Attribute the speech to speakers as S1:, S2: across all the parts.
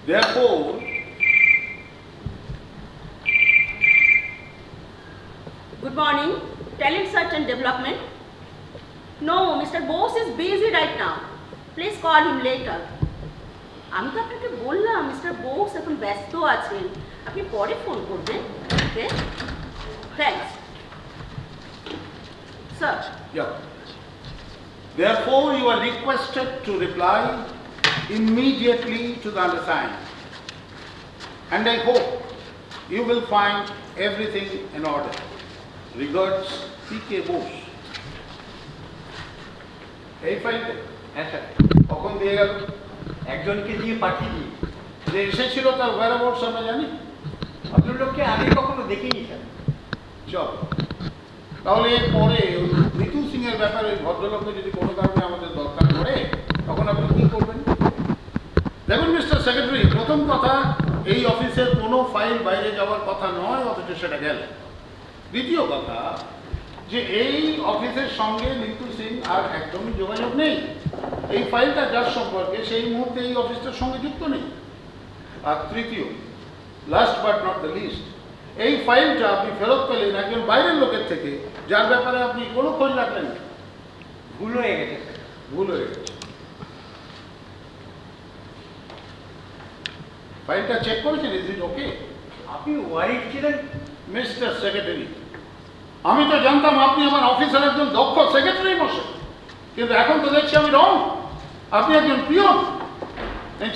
S1: Therefore,
S2: Good morning, Talent Search and Development. No, Mr. Bose is busy right now. Please call him later. আমি তো আপনাকে বললাম mister Bose এখন ব্যস্ত আছেন, আপনি পরে ফোন করবেন। Okay, thanks sir.
S1: yeah. Therefore, you are requested to reply immediately to the undersigned. And I hope you will find everything in order. Regards, P.K. Bose. এই ফাইলটা
S3: হ্যাঁ স্যার,
S1: কখন দিয়ে গেল?
S3: একজনকে দিয়ে পাঠিয়ে দিই।
S1: যে এসেছিল তার whereabouts আমরা জানি?
S3: ভদ্রলোককে আগে কখনো দেখিনি স্যার।
S1: চল, তাহলে পরে ওই নিতু সিং এর ব্যাপারে ওই ভদ্রলোককে যদি কোনো কারণে আমাদের দরকার পড়ে তখন আপনি কি করবেন? দেখুন মিস্টার সেক্রেটারি, প্রথম কথা, এই অফিসের কোনো ফাইল বাইরে যাওয়ার কথা নয়, অথচ সেটা গেল। দ্বিতীয় কথা, যে এই অফিসের সঙ্গে নিতু সিং আর একদমই যোগাযোগ নেই। এই ফাইলটা যার সম্পর্কে সেই মুহূর্তে এই অফিসটার সঙ্গে যুক্ত নেই। আর তৃতীয়, last but not the least, এই ফাইলটা আপনি ফেরত পেলেন একজন বাইরের লোকের থেকে, যার ব্যাপারে আপনি কোনো খোঁজ রাখলেন না।
S3: ভুল হয়ে গেছে স্যার।
S1: ভুল হয়ে গেছে। ফাইলটা চেক করেছেন? ইজ ইট ওকে?
S3: আপনি ওয়ারিড ছিলেন
S1: মিস্টার সেক্রেটারি, আমি তো জানতাম আপনি আমার অফিসের একজন দক্ষ সেক্রেটারি বসে, কিন্তু এখন তো দেখছি আমি রং, আপনি একজন পিয়ন।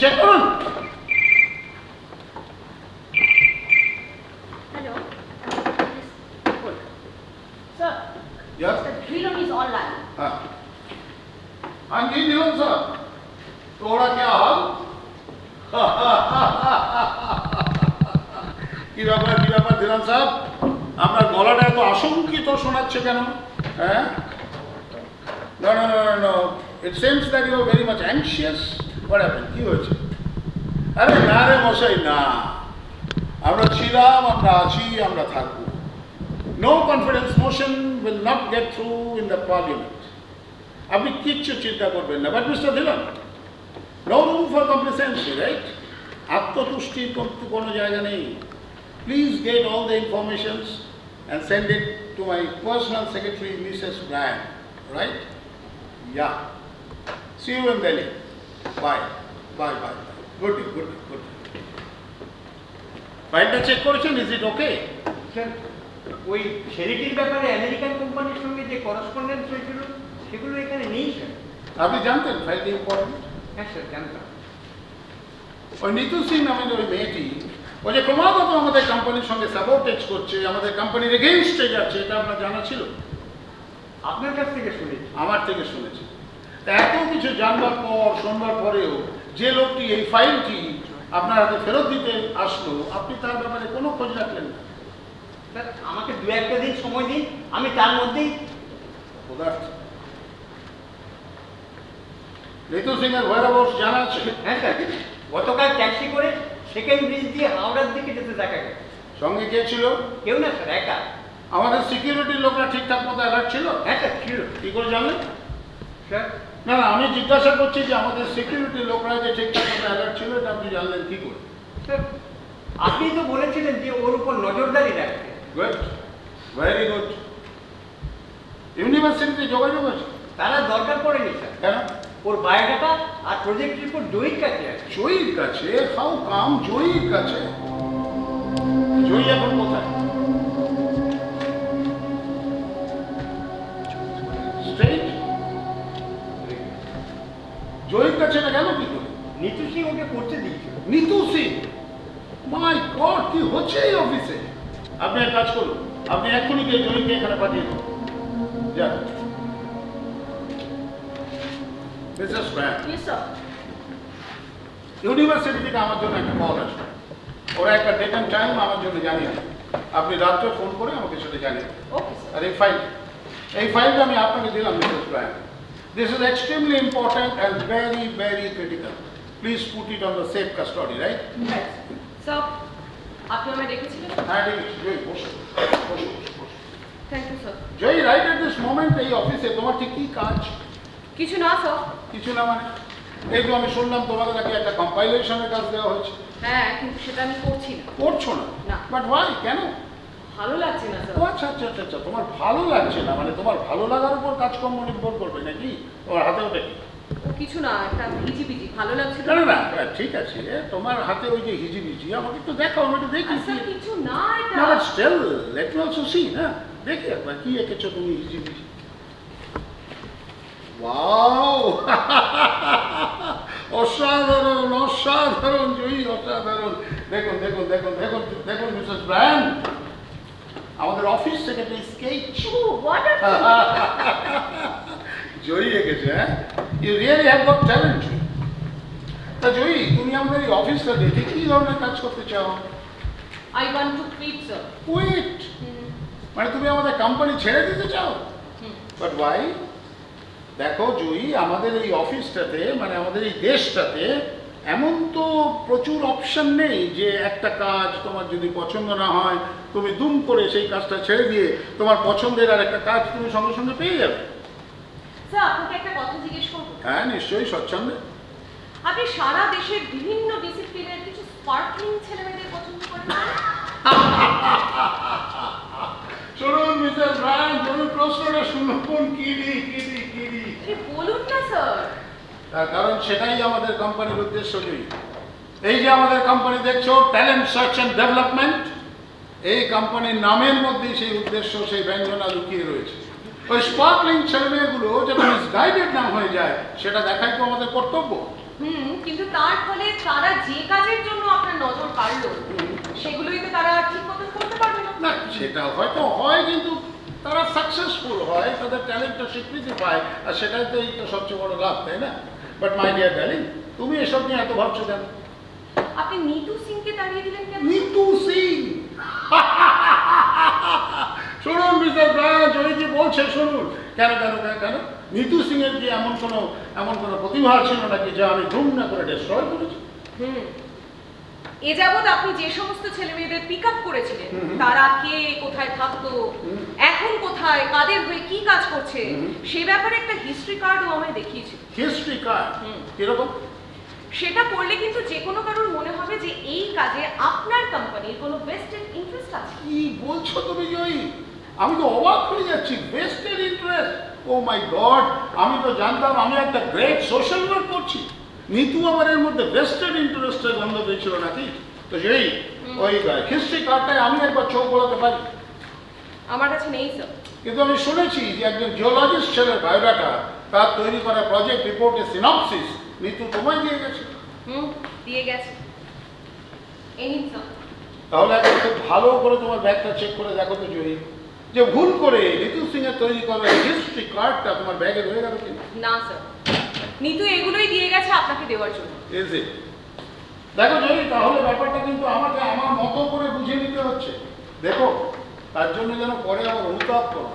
S1: চেক করুন।
S2: Hello sir,
S1: Yes?
S2: Mister Dhillon is online.
S1: हाँ हाँ जी नीलम सर, थोड़ा क्या हाल? কি ব্যাপার দিলান সাহেব, আপনার গলাটা এত আশঙ্কিত শোনাচ্ছে কেন? হ্যাঁ, no no no no no, it seems that you are very much anxious. What happened? কি হয়েছে? আরে না রে মশাই, না, আমরা ছিলাম, আমরা আছি, আমরা থাকবো। No confidence motion will not get through in the parliament. আপনি কিচ্ছু চিন্তা করবেন না। But mister Dylan, no room for complacency, right? আত্মতুষ্টির কোনো জায়গা নেই। Please get all the informations and send it to my personal secretary, Mrs. Bryan, right? Yeah. See you in Delhi. Bye. Bye. Bye. Good day. Good day. Good day. ফাইলটা check করেছেন? Is it okay?
S3: Sir, ওই ছেলেটির ব্যাপারে American কোম্পানির সঙ্গে যে correspondence হয়েছিল সেগুলো এখানে নেই স্যার।
S1: আপনি জানতেন ফাইলটা ইম্পর্টেন্ট?
S3: হ্যাঁ স্যার, জানতাম।
S1: ওই নিতু সিং নামের ওই মেয়েটি, ও যে ক্রমাগত আমাদের কোম্পানির সঙ্গে সাপোর্টেজ করছে, আমাদের কোম্পানির এগেইনস্টে যাচ্ছে, এটা আপনার জানা ছিল?
S3: আপনার কাছ থেকে শুনেছি।
S1: আমার থেকে শুনেছি। তা এত কিছু জানবার পর, শোনবার পরেও যে লোকটি এই ফাইলটি আপনার হাতে ফেরত দিতে আসলো, আপনি তার ব্যাপারে কোনো খোঁজ রাখলেন না।
S3: স্যার, আমাকে দু একটা দিন সময় দিন, আমি তার মধ্যেই।
S1: পদার্থ নিতু সিং এর whereabouts জানা আছে?
S3: হ্যাঁ স্যার, গতকাল ট্যাক্সি করে সেকেন্ড ব্রিজ দিয়ে হাওড়ার দিকে যেতে দেখা গেছে।
S1: সঙ্গে কে ছিল?
S3: কেউ না স্যার, একা।
S1: আমাদের সিকিউরিটির লোকরা ঠিকঠাক মতো অ্যালার্ট ছিল?
S3: হ্যাঁ স্যার, ছিল।
S1: কি করে জানলেন?
S3: স্যার,
S1: না না, আমি জিজ্ঞাসা করছি যে আমাদের সিকিউরিটি লোকরা যে ঠিকঠাক মতো অ্যালার্ট ছিল, এটা আপনি জানলেন কি করে?
S3: স্যার, আপনি তো বলেছিলেন যে ওর উপর নজরদারি রাখতে।
S1: Good, very good. ইউনিভার্সিটিতে যোগাযোগ আছে?
S3: তারা দরকার পড়েনি স্যার।
S1: কেন?
S3: ওর বায়োডাটা আর প্রজেক্ট রিপোর্ট জয়ীর কাছে আছে।
S1: জয়ীর কাছে? হাউ কাম জয়ীর কাছে? জয়ী এখন কোথায়? স্টেট? জয়ীর কাছে না গেল কি করে?
S3: নিতু সিং ওকে করতে দিয়েছিল।
S1: নিতু সিং? মাই গড, কি হচ্ছে এই অফিসে? আপনি এক কাজ করুন, আপনি এক্ষুনি গিয়ে জয়ীকে এখানে পাঠিয়ে দিন। যান। Mrs brand,
S2: yes sir.
S1: University থেকে আমার জন্য একটা কল আসবে, ওরা একটা ডেট অ্যান্ড টাইম আমার জন্য জানিয়ে দেবে। আপনি রাত্রে ফোন করে আমাকে সেটা জানিয়ে দেবেন।
S2: Okay sir.
S1: আর এই ফাইলটা আমি আপনাকে দিলাম Mrs brand. This is extremely important and very very critical. Please put it on the safe custody, right?
S2: Sir, আপনি আমায় ডেকেছিলেন?
S1: হ্যাঁ, ঠিক আছে। জয়ী, বসো বসো বসো।
S2: Thank you sir.
S1: জয়ী, রাইট এট দিস মোমেন্ট এই অফিসে তোমার ঠিক কী কাজ?
S4: কিছু না স্যার।
S1: কিছু না মানে? এই তো আমি শুনলাম তোমাকে নাকি একটা কম্পাইলেশনের কাজ দেওয়া হয়েছে।
S4: হ্যাঁ, কিন্তু সেটা আমি করছি না।
S1: করছো না?
S4: না।
S1: বাট ওয়াই, কেন?
S4: ভালো লাগছে না
S1: ও
S4: স্যার।
S1: আচ্ছা আচ্ছা আচ্ছা আচ্ছা, তোমার ভালো লাগছে না মানে তোমার ভালো লাগার উপর কাজকর্ম নির্ভর করবে নাকি? তোমার হাতে ওটা কি?
S4: ও কিছু না, একটা ভিজি ভালো লাগছিল
S1: না না না, ঠিক আছে, তোমার হাতে ওই যে হিজিবিজি আমাকে একটু দেখাও, আমি একটু দেখি।
S4: স্যার কিছু না এটা।
S1: না but still let me also see না, দেখি একবার কি এঁকেছো তুমি হিজিবিজি। ওয়াও অসাধারণ অসাধারণ জয়ী, অসাধারণ। দেখুন দেখুন দেখুন দেখুন দেখুন মিসেস ব্রায়ান, আমাদের office secretary sketch
S2: Oh, what a
S1: জয়ী এঁকেছে। হ্যাঁ, you really have got talent. তা জয়ী, তুমি আমাদের এই অফিসটা দেখে কি ধরনের কাজ করতে চাও?
S4: I want to quit sir.
S1: Quit মানে তুমি আমাদের কোম্পানি ছেড়ে দিতে চাও? But why? দেখো জয়ী, আমাদের এই অফিসটাতে মানে আমাদের এই দেশটাতে এমন তো প্রচুর অপশন নেই যে একটা কাজ তোমার যদি পছন্দ না হয় তুমি দুম করে সেই কাজটা ছেড়ে দিয়ে তোমার পছন্দের আর একটা কাজ তুমি সঙ্গে সঙ্গে পেয়ে যাবে।
S4: স্যার আপনাকে একটা কথা জিজ্ঞেস করবো?
S1: হ্যাঁ নিশ্চয়ই, স্বচ্ছন্দে।
S4: আপনি সারা দেশের বিভিন্ন ডিসিপ্লিনের কিছু স্পার্কলিং ছেলেমেয়েদের পছন্দ করেন না?
S1: শুনুন মিসেস ব্রায়ান, তুমি প্রশ্নটা শুনুন, কিডি কিডি কিডি।
S4: আরে বলুন না স্যার।
S1: তার কারণ সেটাই আমাদের কোম্পানির উদ্দেশ্য। জয়ী, এই যে আমাদের কোম্পানি দেখছো ট্যালেন্ট সার্চ অ্যান্ড ডেভেলপমেন্ট, এই কোম্পানির নামের মধ্যেই সেই উদ্দেশ্য, সেই ব্যঞ্জনা লুকিয়ে রয়েছে। ওই স্পার্কলিং ছেলেমেয়েগুলো যাতে মিসগাইডেড না হয়ে যায় সেটা দেখাই তো আমাদের কর্তব্য।
S4: কিন্তু তার ফলে তারা যে কাজের জন্য আপনার নজর কাড়লো সেগুলোই তো তারা ঠিক মতো করতে পারবে না।
S1: না সেটা হয়তো হয়, কিন্তু তারা সাকসেসফুল হয়, তাদের ট্যালেন্টটা স্বীকৃতি পায়, আর সেটাই তো এই তো সবচেয়ে বড় লাভ, তাই না? বাট মাই ডিয়ার ডার্লিং, তুমি এসব নিয়ে এত ভাবছো কেন?
S4: আপনি নিতু সিংকে তাড়িয়ে দিলেন কেন?
S1: নিতু সিং শুনুন মিস্টার ব্রায়ান, জয়ী কি বলছে শুনুন। কেন কেন কেন কেন? নিতু সিং এর কি এমন কোনো প্রতিভা ছিল নাকি যা আমি ধুম না করে ডিস্ট্রয় করেছি?
S4: এ যাবৎ আপনি যে সমস্ত ছেলে মেয়েদের পিক আপ করেছিলেন তারা কে কোথায় থাকতো, এখন কোথায়, কাদের হয়ে কি কাজ করছে সে ব্যাপারে একটা হিস্ট্রি কার্ডও আমায় দেখিয়েছিল।
S1: হিস্ট্রি কার্ড কিরকম?
S4: সেটা পড়লে কিন্তু যে কোনো কারোর মনে হবে যে এই কাজে আপনার কোম্পানির কোনো বেস্টেড ইন্টারেস্ট আছে।
S1: কি বলছো তুমি জয়ী? আমি তো অবাক হয়ে যাচ্ছি। Vested interest? Oh my God, আমি তো জানতাম আমি একটা গ্রেট সোশ্যাল ওয়ার্ক করছি। নিতু আমার এর মধ্যে বেস্টেড ইন্টারেস্টের গন্ধ পেয়েছিল নাকি? তো সেই ওই হিস্ট্রি কার্ডটায় আমি একবার চোখ বলাতে পারি।
S4: আমার কাছে নেই স্যার।
S1: কিন্তু আমি শুনেছি যে একজন জিওলজিস্ট ছেলের বায়োডাটা, তার তৈরি করা প্রজেক্ট রিপোর্টের সিনপসিস নিতু তোমায় দিয়ে গেছে।
S4: দিয়ে গেছে। এই নিন স্যার।
S1: তাহলে একবার খুব ভালো করে তোমার ব্যাগটা চেক করে দেখো তো জয়ী, যে ভুল করে নিতু সিং এর তৈরি করা হিস্ট্রি কার্ডটা তোমার ব্যাগে রয়ে গেল কিনা।
S4: না স্যার, নিতু এগুলোই দিয়ে গেছে আপনাকে দেওয়ার জন্য।
S1: Is it? দেখো জয়ী, তাহলে ব্যাপারটা কিন্তু আমাকে আমার মতো করে বুঝে নিতে হচ্ছে। দেখো, তার জন্য যেন পরে আবার অনুতাপ করো।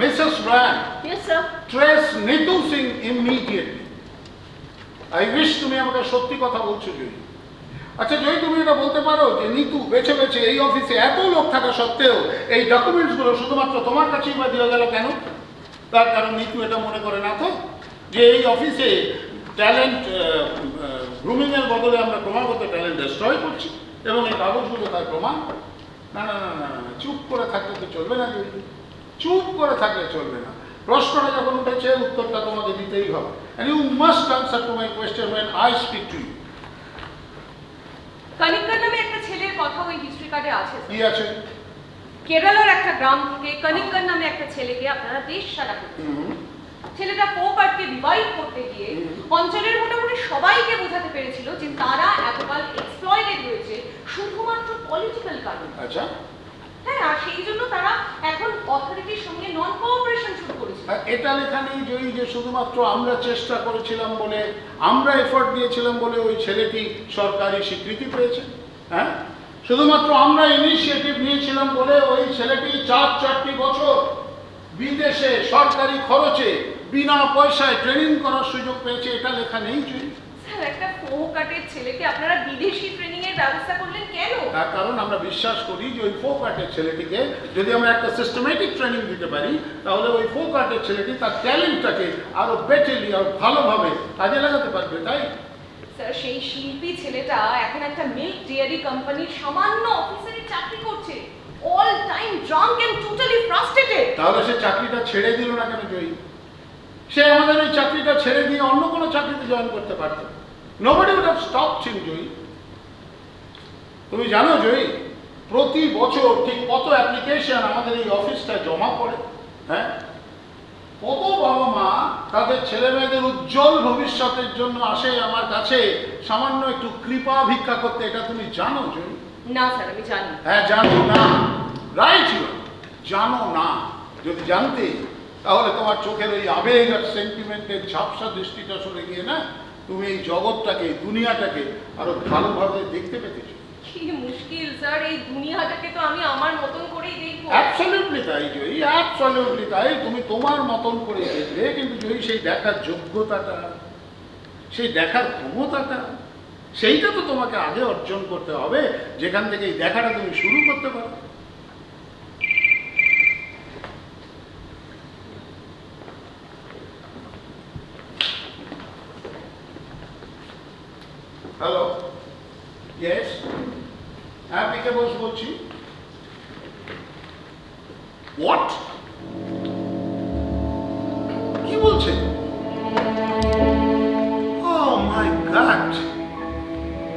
S1: Mrs Brian,
S2: Yes, sir.
S1: Trace Nitu Singh immediately. I wish তুমি আমাকে সত্যি কথা বলছো জয়ী। আচ্ছা জয়ী, তুমি এটা বলতে পারো যে নিতু বেছে বেছে এই অফিসে এত লোক থাকা সত্ত্বেও এই ডকুমেন্টসগুলো শুধুমাত্র তোমার কাছেই বা দিয়ে গেল কেন? তার কারণ নিতু এটা মনে করে না তো যে এই অফিসে ট্যালেন্ট গ্রুমিংয়ের বদলে আমরা ক্রমাগত ট্যালেন্ট ডিস্ট্রয় করছি এবং এই কাগজগুলো তার প্রমাণ। না না না না না, চুপ করে থাকলে তো চলবে না জয়ী, চুপ করে থাকলে চলবে না। প্রশ্নটা যখন উঠেছে উত্তরটা তোমাকে দিতেই হবে। And you must answer to my question when I speak to you.
S4: কনিক্কর নামে একটা ছেলের কথা ওই হিস্ট্রি কার্ডে আছে।
S1: কি আছে?
S4: কেরালার একটা গ্রাম থেকে কনিক্কর নামে একটা ছেলেকে আপনারা দেশ সারা করতেন। ছেলেটা পোপ আর্টকে রিভাইভ করতে গিয়ে অঞ্চলের মোটামুটি সবাইকে বোঝাতে পেরেছিল যে তারা এতকাল এক্সপ্লয়েটেড হয়েছে শুধুমাত্র পলিটিক্যাল কারণে।
S1: আচ্ছা,
S4: হ্যাঁ, আর সেই জন্য তারা এখন অথরিটির সঙ্গে নন কোঅপারেশন শুরু করেছে।
S1: আর এটা লেখা নেই জয়ী যে শুধুমাত্র আমরা চেষ্টা করেছিলাম বলে, আমরা এফোর্ট দিয়েছিলাম বলে ওই ছেলেটি সরকারি স্বীকৃতি পেয়েছে? হ্যাঁ, শুধুমাত্র আমরা ইনিশিয়েটিভ নিয়েছিলাম বলে ওই ছেলেটি 4 বছর বিদেশে সরকারি খরচে বিনা পয়সায় ট্রেনিং করার সুযোগ পেয়েছে, এটা লেখা নেই জয়ী।
S4: স্যার, একটা পোপ আর্টের ছেলেকে আপনারা বিদেশি ট্রেনিং এর এর ব্যবস্থা করলেন কেন?
S1: তার কারণ আমরা বিশ্বাস করি যে ওই ফোক আর্টের ছেলেটিকে যদি আমরা একটা সিস্টেমেটিক ট্রেনিং দিতে পারি, তাহলে ওই ফোক আর্টের ছেলেটি তার ট্যালেন্টটাকে আরো বেটারলি আরো ভালোভাবে কাজে লাগাতে পারবে। তাই
S4: স্যার, সেই শিল্পী ছেলেটা এখন একটা মিল্ক ডেয়ারি কোম্পানির সামান্য অফিসারের চাকরি করছে, all time drunk and totally frustrated.
S1: তাহলে সে চাকরিটা ছেড়ে দিল না কেন জয়ী? সে আমাদের এই চাকরিটা ছেড়ে দিয়ে অন্য কোনো চাকরিতে জয়েন করতে পারত। নোবডি উড হ্যাভ স্টপড হিম জয়ী। তুমি জানো জয়ী, প্রতি বছর ঠিক কত অ্যাপ্লিকেশন আমাদের এই অফিসটা জমা পড়ে? হ্যাঁ, কত বাবা মা তাদের ছেলে মেয়েদের উজ্জ্বল ভবিষ্যতের জন্য আসে আমার কাছে সামান্য একটু কৃপা ভিক্ষা করতে। এটা তুমি জানো জয়ী?
S4: না স্যার, আমি জানি।
S1: হ্যাঁ, জানো না, রাইট, জানো না। যদি জানতে তাহলে তোমার চোখের ওই আবেগ আর সেন্টিমেন্টের ঝাপসা দৃষ্টিটা সরে গিয়ে না তুমি এই জগৎটাকে, দুনিয়াটাকে আরো ভালোভাবে দেখতে পেতেছ।
S4: কি মুশকিল স্যার, এই দুনিয়াটাকে তো আমি আমার মতন করেই দেখবো।
S1: অ্যাবসলিউটলি তাই জয়ী, অ্যাবসলিউটলি তাই। তুমি তোমার মতন করে দেখবে, কিন্তু জয়ী সেই দেখার যোগ্যতাটা, সেই দেখার ক্ষমতাটা, সেইটা তো তোমাকে আগে অর্জন করতে হবে, যেখান থেকে এই দেখাটা তুমি শুরু করতে পারো। হ্যালো, ইয়েস, হ্যাঁ, পিকে বোস বলছি। হোয়াট? কি বলছেন? Oh my God!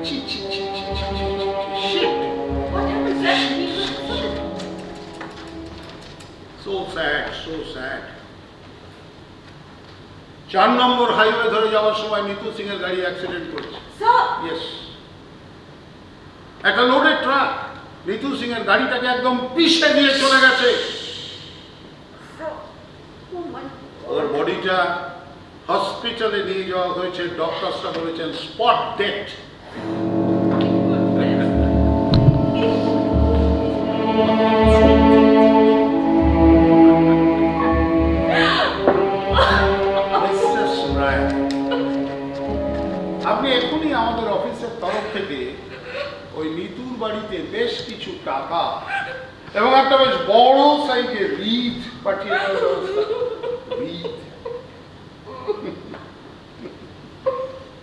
S1: Shit!
S4: What happened, sir?
S1: Shit! So sad, so sad. 4 number highway ধরে যাওয়ার সময় নিতু সিং এর গাড়ি অ্যাক্সিডেন্ট করেছে।
S4: স্যার,
S1: ইয়েস, একটা লোডেড ট্রাক নিতু সিং এর গাড়িটাকে একদম পিষে দিয়ে চলে গেছে।
S2: Oh my
S1: ওর বডিটা হসপিটালে নিয়ে যাওয়া হয়েছে, ডক্টরসরা বলেছেন স্পট ডেথ। আপনি এখনই আমাদের অফিসের তরফ থেকে ওই নিতুর বাড়িতে বেশ কিছু টাকা এবং একটা বেশ বড় সাইজের রিট পাঠিয়ে দেওয়ার ব্যবস্থা। রিট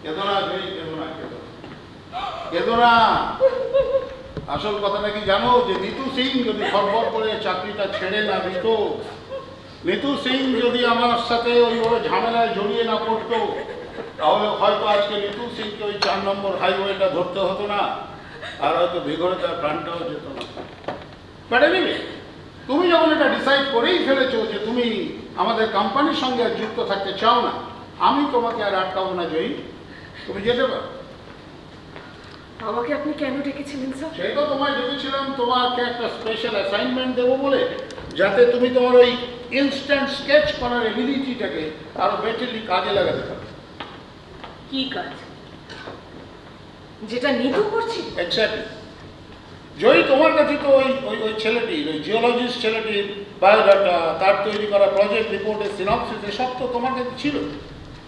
S1: কেদনা জয়ী, কেদনা, কেদনা, কেদনা। আসল কথাটা কি জানো? যে নিতু সিং যদি ফরফর করে চাকরিটা ছেড়ে না দিত, নিতু সিং যদি আমার সাথে ওই ঝামেলায় জড়িয়ে না পড়তো, তাহলে হয়তো আজকে নিতু সিংকে ওই 4 নম্বর হাইওয়েটা ধরতে হতো না, আর হয়তো ভিগড়ে তার প্রাণটাও যেত না। বাট এনিওয়ে, তুমি যখন এটা ডিসাইড করেই ফেলেছো যে তুমি আমাদের কোম্পানির সঙ্গে আর যুক্ত থাকতে চাও না, আমি তোমাকে আর আটকাবো না জয়ী, তুমি যেতে পারো।
S4: আমাকে আপনি কেন ডেকেছিলেন স্যার?
S1: সেই তো তোমায় ডেকেছিলাম তোমাকে একটা স্পেশাল অ্যাসাইনমেন্ট দেবো বলে, যাতে তুমি তোমার ওই ইনস্ট্যান্ট স্কেচ করার এবিলিটিটাকে আরো বেটারলি কাজে লাগাতে পারো।
S4: কি কাজ? যেটা নিতু করছি?
S1: এক্স্যাক্টলি জয়ী, তোমার কাছে তো ওই ওই ওই ছেলেটির, ওই জিওলজিস্ট ছেলেটির বায়োডাটা, তার তৈরি করা প্রজেক্ট রিপোর্টের সিনপসিস, সব তো তোমার কাছে ছিল।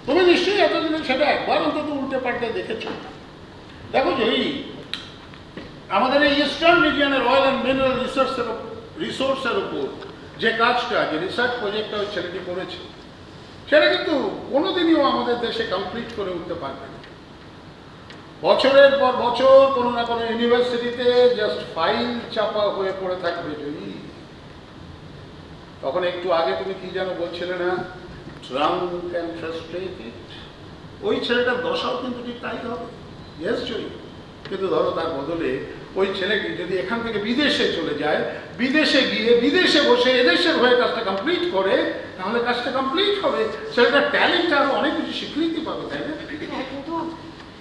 S1: তুমি নিশ্চয়ই এতদিনে সেটা একবার অন্তত উল্টে পাল্টে দেখেছো। দেখো জয়ী, আমাদের এই ইস্টার্ন রিজিয়নের অয়েল অ্যান্ড মিনারেল রিসোর্সের উপর যে কাজটা, যে রিসার্চ প্রজেক্টটা ওই ছেলেটি করেছে, সেটা কিন্তু কোনোদিনও আমাদের দেশে কমপ্লিট করে উঠতে পারবে না। বছরের পর বছর কোনো না কোনো ইউনিভার্সিটিতে জাস্ট ফাইল চাপা হয়ে পড়ে থাকবে জয়ী। তখন একটু আগে তুমি কি যেন বলছিলে না, ড্রাঙ্ক অ্যান্ড ফ্রাস্ট্রেটেড, ওই ছেলেটার দশাও কিন্তু ঠিক তাই হবে। ইয়েস জয়ী, কিন্তু ধরো তার বদলে ওই ছেলেটি যদি এখান থেকে বিদেশে চলে যায়, বিদেশে গিয়ে বিদেশে বসে এদেশের হয়ে কাজটা কমপ্লিট করে, তাহলে কাজটা কমপ্লিট হবে, ছেলেটার ট্যালেন্ট আরো অনেক কিছু স্বীকৃতি পাবে, তাই না?
S4: হ্যাঁ, কিন্তু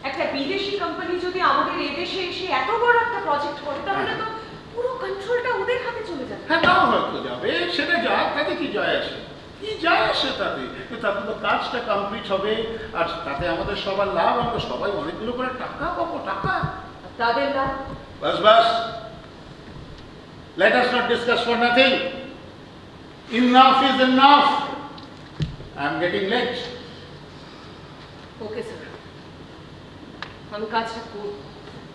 S4: একটা বিদেশি কোম্পানি যদি আমাদের এদেশে এসে এত বড় একটা প্রজেক্ট করে, তাহলে তো পুরো কন্ট্রোলটা ওদের হাতে চলে যাবে।
S1: হ্যাঁ, তাও হয়তো যাবে, সেটা যাক, তাতে কি যায় আসে? কি যায় আসে তাতে? তাতে তো কাজটা কমপ্লিট হবে, আর তাতে আমাদের সবার লাভ, আমরা সবাই অনেকগুলো করে টাকা পাবো, টাকা।
S4: তাদের লাভ?
S1: বাস বাস, let us not discuss for nothing. Enough is enough. I am getting late.
S4: Okay sir, আমি কাজটা করব।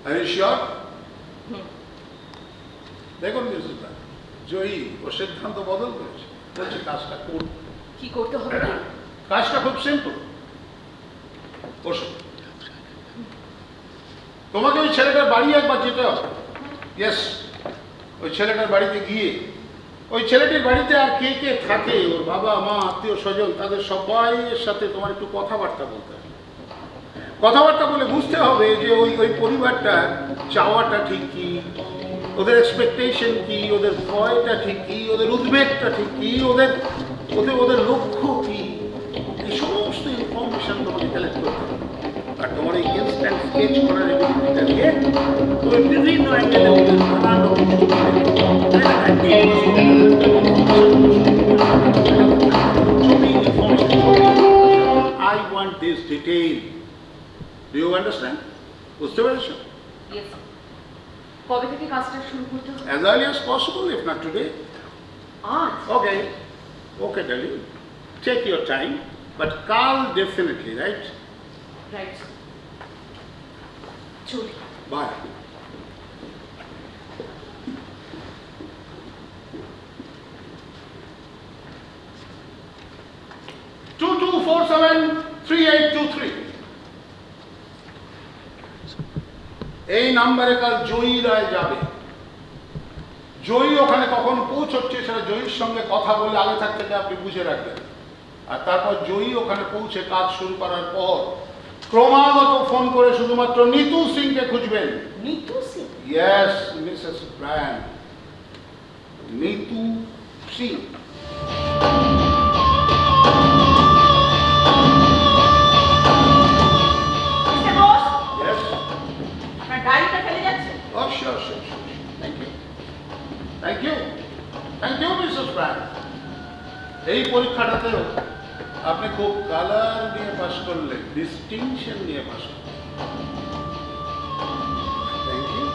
S1: Are you sure? দেখুন মিসেস ব্রায়ান, জয়ী ও সিদ্ধান্ত বদল করেছে, বলছে কাজটা করব।
S4: কি করতে হবে?
S1: কাজটা খুব সিম্পল। বসো, তোমাকে ওই ছেলেটার বাড়ি একবার যেতে হবে। ইয়েস, ওই ছেলেটার বাড়িতে গিয়ে ওই ছেলেটির বাড়িতে আর কে কে থাকে, ওর বাবা মা আত্মীয় স্বজন, তাদের সবাইয়ের সাথে তোমার একটু কথাবার্তা বলতে হবে। কথাবার্তা বলে বুঝতে হবে যে ওই ওই পরিবারটার চাওয়াটা ঠিক কি, ওদের এক্সপেকটেশন কি, ওদের ভয়টা ঠিক কি, ওদের উদ্বেগটা ঠিক কি, ওদের ওদের ওদের লক্ষ্য কি, এই সমস্ত ইনফরমেশন তোমাকে কালেক্ট করতে হবে। আর তোমার এই ইনস্ট্যান্ট স্কেচ করার এবিলিটিটা দিয়ে তুমি বিভিন্ন অ্যাঙ্গেলে ওদের নানান রকম I want this detail. Do you understand? বুঝতে পেরেছো?
S4: Yes. কবে থেকে কাজটা শুরু করতে হবে?
S1: As early as possible, if not today.
S4: আজ?
S1: Okay, okay, darling. Take your time, but call definitely, right?
S4: Right. চলি।
S1: Bye. Two two 4-7-3-8-2-3 এই নাম্বারে কাল জয়ী রায় যাবে। জয়ী ওখানে কখন পৌঁছচ্ছে সেটা জয়ীর সঙ্গে কথা বলে আগে থাকতে আপনি বুঝে রাখবেন। আর তারপর জয়ী ওখানে পৌঁছে কাজ শুরু করার পর ক্রমাগত ফোন করে শুধুমাত্র নিতু সিংকে খুঁজবেন।
S2: Nitu Singh?
S1: Yes Mrs Brian, Nitu Singh.
S2: Mister Bose,
S1: yes,
S2: আপনার ডায়েরিটা ফেলে যাচ্ছে।
S1: oh sure, sure, sure. Thank you. Thank you. Thank you, Mrs. Brand. এই পরীক্ষাটাতেও আপনি খুব কালার নিয়ে পাস করলেন, ডিস্টিংশন নিয়ে পাস করলেন। Thank you.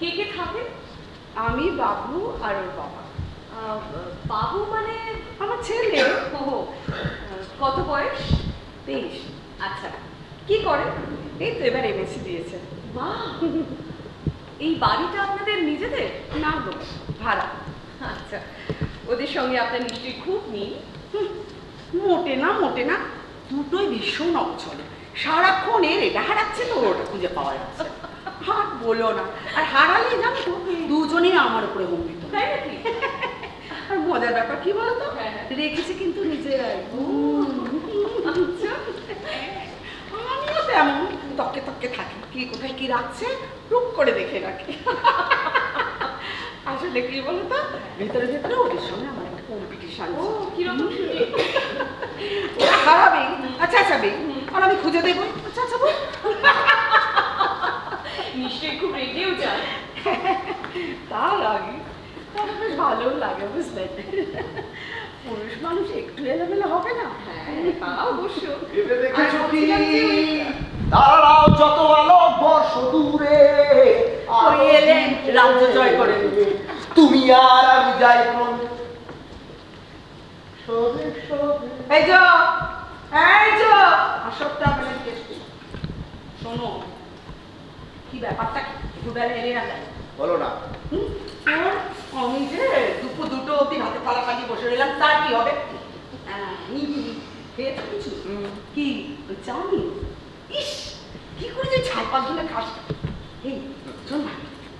S4: কে কে থাকে?
S5: আমি, বাবু আর ওর বাবা।
S4: বাবু মানে?
S5: আমার ছেলে।
S4: ও, কত বয়স?
S5: 23।
S4: আচ্ছা, কি করে?
S5: এই তো এবার এমএসসি দিয়েছে।
S4: বাহ, এই বাড়িটা আপনাদের নিজেদের?
S5: না গো, ভাড়া।
S4: আচ্ছা, ওদের সঙ্গে আপনার নিশ্চয়ই খুব মিল।
S5: মোটে না মোটে না, দুটোই ভীষণ অবচল। সারাক্ষণ এর এটা হারাচ্ছে তো ওটা খুঁজে পাওয়া যাচ্ছে। হাত বলো না, আর হারালে জানো তো দুজনেই আমার উপরে হুমড়ি।
S4: তাই নাকি?
S5: আর মজার ব্যাপার কি বলতো,
S4: হ্যাঁ।
S5: রেখেছে কিন্তু নিজেরাই।
S4: আচ্ছা,
S5: আমিও তেমন তককে তককে থাকি, কি কোথায় কি রাখছে টুক করে দেখে রাখি। আসলে কি বলতো, ভেতরে ভেতরে ওদের সঙ্গে আমার একটা কম্পিটিশন।
S4: ও কিরকম শুনি?
S5: ওরা হারাবে, আচ্ছা আচ্ছা বে, আর আমি খুঁজে দেবো, আচ্ছা আচ্ছা বল।
S4: নিশ্চয়ই খুব রেগেও যায়।
S5: তা লাগে, তবে বেশ ভালো লাগে বুঝলে। পুরুষ মানুষ একটু এলোমেলো হবে না?
S4: হ্যাঁ, তা অবশ্য।
S6: ভেবে দেখেছো
S4: আর
S6: কি
S4: ভাবছিলাম যে ওই-
S6: দাঁড়াও যত আলোক বর্ষ দূরে
S5: ওই এলেন রাজ্য জয় করে।
S6: আর আমি যাই ক্রমে সবে সবে।
S5: এই যে আসরটা মানে শোনো, কি ব্যাপারটা কি একটু বেলা এলে না যায়?
S6: বলো না।
S5: আমি যে দুপুর 2টো অব্দি হাতে পালা পালিয়ে বসে রইলাম, তার কি হবে? খেয়েছো কিছু? কি ওই চাউমিন? ইস, কি করে যে ছাই পাল ধরে খাস? এই শোন না,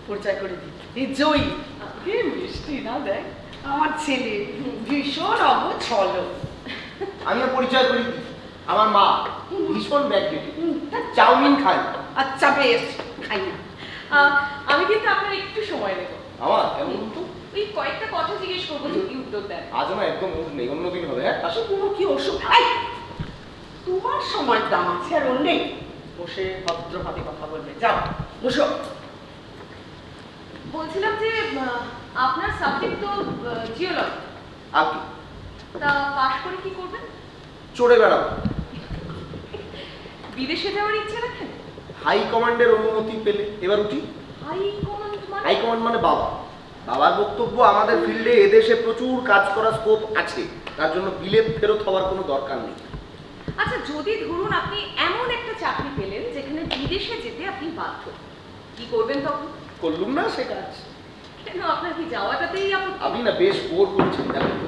S5: পরিচয় করে দিই, এই জয়ী। কি মিষ্টি না, দেখ আমার ছেলে, ভীষণ অবছল।
S6: আমিও পরিচয় করি দিই, আমার মা ভীষণ ব্যাকডেটেড, চাউমিন খায়।
S5: আচ্ছা বেশ, খাই না।
S4: আমি কিন্তু আপনার একটু সময় নেব।
S6: আমার কেমন তো
S4: ওই কয়েকটা কথা জিজ্ঞেস করবো, যদি উত্তর দেন।
S6: আজও না একদম মুড নেই, অন্যদিন হবে। হ্যাঁ আসো।
S5: তোমার কি অসুখ? এই, তোমার সময় দাম আছে আর ওর নেই? বসে ভদ্রভাবে কথা বলবে, যাও বসো।
S4: বলছিলাম যে আপনার সাবজেক্ট তো জিওলজি,
S6: আপনি
S4: তা পাশ করে কি করবেন?
S6: চড়ে বেড়াবো।
S4: বিদেশে যাওয়ার ইচ্ছে রাখেন?
S6: হাই কমান্ডের অনুমতি পেলে এবার উঠি।
S4: হাই কমান্ড মানে?
S6: হাই কমান্ড মানে বাবা। বাবার বক্তব্য, আমাদের ফিল্ডে এদেশে প্রচুর কাজ করার স্কোপ আছে, তার জন্য বিলেত ফেরত হওয়ার কোনো দরকার নেই।
S4: আচ্ছা, যদি ধরুন আপনি এমন একটা চাকরি পেলেন যেখানে বিদেশে যেতে আপনি বাধ্য, কি করবেন তখন?
S6: করলুম না সে কাজ।
S4: কেন, আপনার কি যাওয়াটাতেই আপত্তি?
S6: আমি না বেশ বোর করছি, জানেন তো।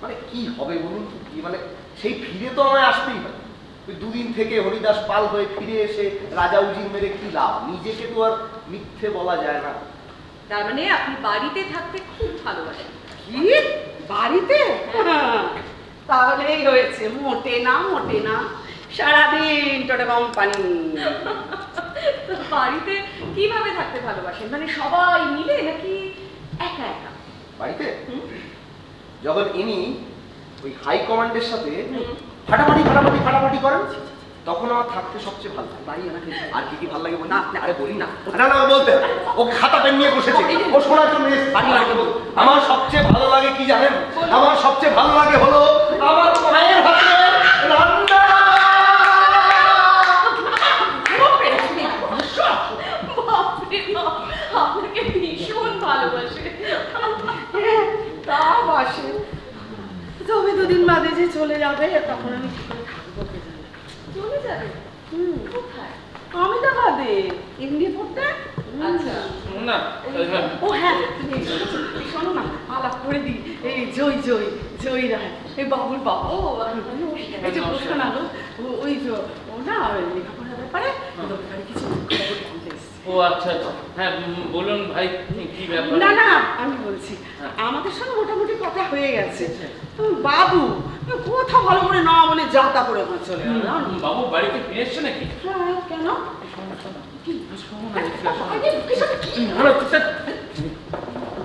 S6: মানে কি হবে বলুন তো, কি মানে সেই ফিরে তো আমায় আসতেই হবে। ওই 2 দিন থেকে হরিদাস পাল হয়ে ফিরে এসে রাজা উজির মেরে কি লাভ? নিজেকে তো আর মিথ্যে বলা যায় না।
S4: তার মানে আপনি বাড়িতে থাকতে খুব ভালোবাসেন।
S5: কি বাড়িতে? তাহলেই হয়েছে, মোটে না মোটে না, সারাদিন টোটা কোম্পানি।
S4: তো বাড়িতে কিভাবে থাকতে ভালোবাসেন, মানে সবাই মিলে নাকি একা একা?
S6: বাড়িতে যখন ইনি ওই হাই কমান্ডের সাথে ফাটাফাটি করেন, তখন আমার থাকতে সবচেয়ে ভালো লাগে।
S5: বাড়ি ওনাকে
S6: আর কি কি ভালো লাগে বলি?
S5: না,
S6: আরে বলি না, না না বলতে হবে। ও খাতা পেন নিয়ে বসেছে, ও শোনার জন্য এসেছে। আমার সবচেয়ে ভালো লাগে কি জানেন? আমার সবচেয়ে ভালো লাগে হলো আমার মায়ের হাতে রান্না।
S4: বাপরে বাপ, আপনাকে ভীষণ ভালোবাসে।
S5: তা বাসে, তবে 2 দিন বাদে যে চলে যাবে, তখন আমি কি করে থাকবো কে জানে।
S4: চলে যাবে? কোথায়?
S5: আমি তো বাদে ইংরেজি পড়তে।
S4: আচ্ছা।
S3: না
S5: ও হ্যাঁ, তুমি এই শোনো না, আলাপ করে দিই। এই জয় রায়, এই বাবুর বাবা।
S4: ও,
S5: এই যে প্রশ্ন না গো, ওই যে ও না লেখাপড়ার ব্যাপারে দরকারি কিছু খবর জানতে এসেছে।
S3: ও আচ্ছা আচ্ছা, হ্যাঁ বলুন ভাই, কি ব্যাপার?
S5: না না, আমি বলছি আমাদের সঙ্গে মোটামুটি কথা হয়ে গেছে। বাবু কোথাও ভালো করে না বলে যাতা করে আমার চলে গেল।
S3: বাবু বাড়িতে ফিরে এসছে নাকি?
S5: হ্যাঁ, কেন?